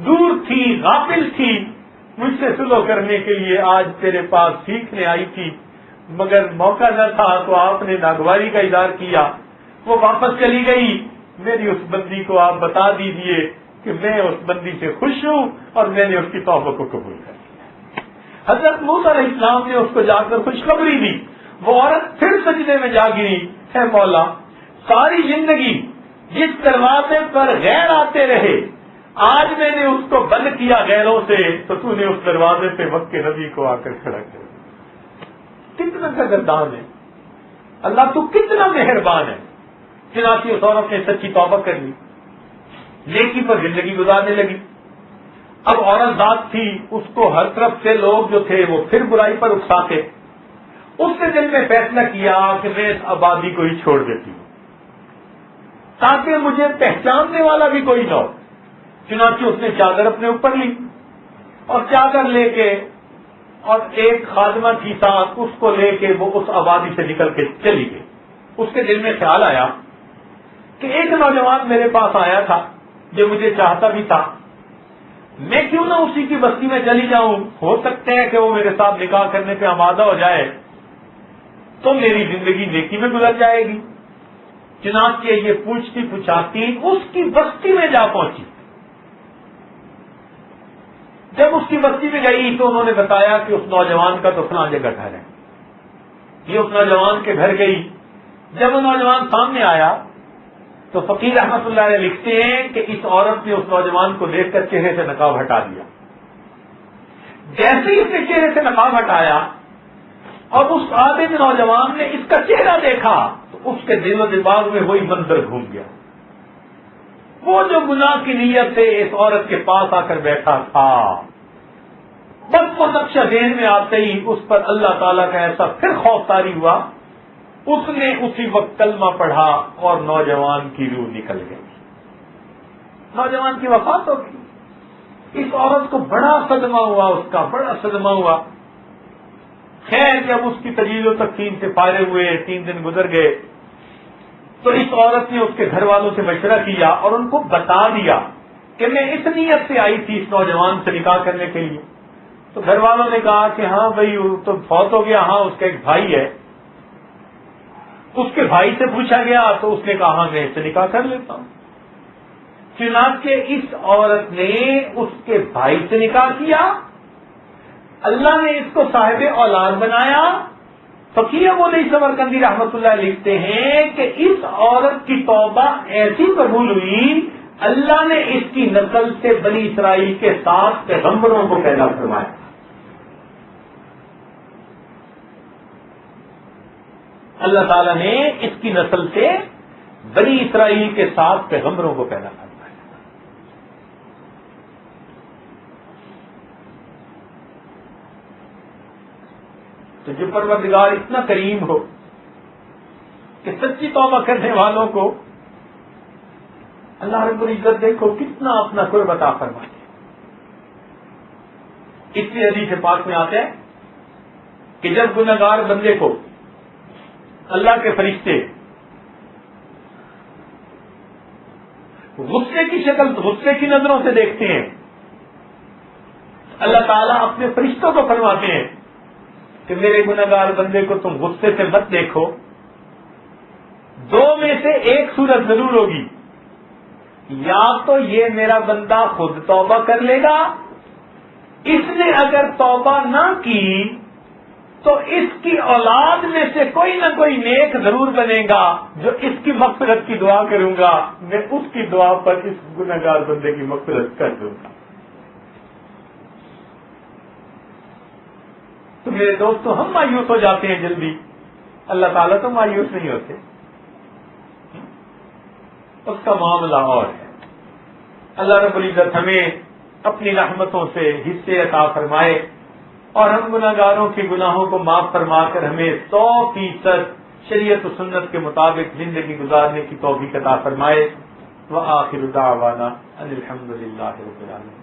دور تھی، غافل تھی، مجھ سے صلح کرنے کے لیے آج تیرے پاس سیکھنے آئی تھی، مگر موقع نہ تھا تو آپ نے ناگواری کا اظہار کیا، وہ واپس چلی گئی، میری اس بندی کو آپ بتا دیجئے کہ میں اس بندی سے خوش ہوں اور میں نے اس کی توبہ کو قبول کر لیا۔ حضرت موسیٰ علیہ السلام نے اس کو جا کر خوشخبری دی، وہ عورت پھر سجدے میں جا گری، اے مولا ساری زندگی جس دروازے پر غیر آتے رہے، آج میں نے اس کو بند کیا غیروں سے، تو نے اس دروازے پہ وقت کے نبی کو آ کر کھڑا کر دیا۔ کتنا قدردان ہے اللہ، تو کتنا مہربان ہے۔ چنانچہ اس عورت نے سچی توبہ کر لی، نیکی پر زندگی گزارنے لگی۔ اب عورت ذات تھی، اس کو ہر طرف سے لوگ جو تھے وہ پھر برائی پر اکساتے، اس نے دل میں فیصلہ کیا کہ میں اس آبادی کو ہی چھوڑ دیتی ہوں تاکہ مجھے پہچاننے والا بھی کوئی نہ ہو۔ چنانچہ اس نے چادر اپنے اوپر لی اور چادر لے کے، اور ایک خادمہ تھی ساتھ، اس کو لے کے وہ اس آبادی سے نکل کے چلی گئی۔ اس کے دل میں خیال آیا کہ ایک نوجوان میرے پاس آیا تھا جو مجھے چاہتا بھی تھا، میں کیوں نہ اسی کی بستی میں چلی جاؤں، ہو سکتا ہے کہ وہ میرے ساتھ نکاح کرنے پہ آمادہ ہو جائے تو میری زندگی نیکی میں گزر جائے گی۔ چنانچہ یہ پوچھتی پوچھاتی اس کی بستی میں جا پہنچی۔ جب اس کی بستی میں گئی تو انہوں نے بتایا کہ اس نوجوان کا تو فلاں جگہ گھر ہے۔ یہ اس نوجوان کے گھر گئی۔ جب وہ نوجوان سامنے آیا تو فقیر رحمت اللہ علیہ لکھتے ہیں کہ اس عورت نے اس نوجوان کو دیکھ کر چہرے سے نقاب ہٹا دیا۔ جیسے ہی اس نے چہرے سے نقاب ہٹایا اور اس عابد نوجوان نے اس کا چہرہ دیکھا تو اس کے دل و دماغ میں وہی منظر گھوم گیا۔ وہ جو گناہ کی نیت سے اس عورت کے پاس آ کر بیٹھا تھا، بس وہ نقشہ ذہن میں آتے ہی اس پر اللہ تعالیٰ کا ایسا پھر خوف طاری ہوا، اس نے اسی وقت کلمہ پڑھا اور نوجوان کی روح نکل گئی، نوجوان کی وفات ہو گئی۔ اس عورت کو بڑا صدمہ ہوا، اس کا بڑا صدمہ ہوا۔ خیر جب اس کی تجویز و تقسیم سے فارغ ہوئے، 3 دن گزر گئے، تو اس عورت نے اس کے گھر والوں سے مشورہ کیا اور ان کو بتا دیا کہ میں اس نیت سے آئی تھی اس نوجوان سے نکاح کرنے کے لیے۔ تو گھر والوں نے کہا کہ ہاں بھائی وہ تو فوت ہو گیا، ہاں اس کا ایک بھائی ہے۔ اس کے بھائی سے پوچھا گیا تو اس نے کہا ہاں میں اس سے نکاح کر لیتا ہوں۔ چنانچہ اس عورت نے اس کے بھائی سے نکاح کیا، اللہ نے اس کو صاحب اولاد بنایا۔ فقیہ بولی سمرقندی رحمت اللہ لکھتے ہیں کہ اس عورت کی توبہ ایسی قبول ہوئی، اللہ نے اس کی نسل سے بنی اسرائیل کے 7 پیغمبروں کو پیدا فرمایا۔ اللہ تعالیٰ نے اس کی نسل سے بنی اسرائیل کے 7 پیغمبروں کو پیدا فرمایا۔ تو جو پروردگار اتنا کریم ہو کہ سچی توبہ کرنے والوں کو اللہ رب العزت دیکھو کتنا اپنا قرب عطا فرماتے ہیں۔ اس لیے حدیث پاک میں آتا ہے کہ جب گنہگار بندے کو اللہ کے فرشتے غصے کی شکل، غصے کی نظروں سے دیکھتے ہیں اللہ تعالیٰ اپنے فرشتوں کو فرماتے ہیں کہ میرے گنہگار بندے کو تم غصے سے مت دیکھو، دو میں سے ایک صورت ضرور ہوگی، یا تو یہ میرا بندہ خود توبہ کر لے گا، اس نے اگر توبہ نہ کی تو اس کی اولاد میں سے کوئی نہ کوئی نیک ضرور بنے گا جو اس کی مغفرت کی دعا کروں گا، میں اس کی دعا پر اس گنہگار بندے کی مغفرت کر دوں گا۔ تو میرے دوستو، ہم مایوس ہو جاتے ہیں جلدی، اللہ تعالیٰ تو مایوس نہیں ہوتے، اس کا معاملہ اور ہے۔ اللہ رب العزت ہمیں اپنی رحمتوں سے حصے عطا فرمائے اور ہم گناہگاروں کے گناہوں کو معاف فرما کر ہمیں 100% شریعت و سنت کے مطابق زندگی گزارنے کی توفیق عطا فرمائے۔ وآخر دعوانا ان الحمد للہ رب العالمین۔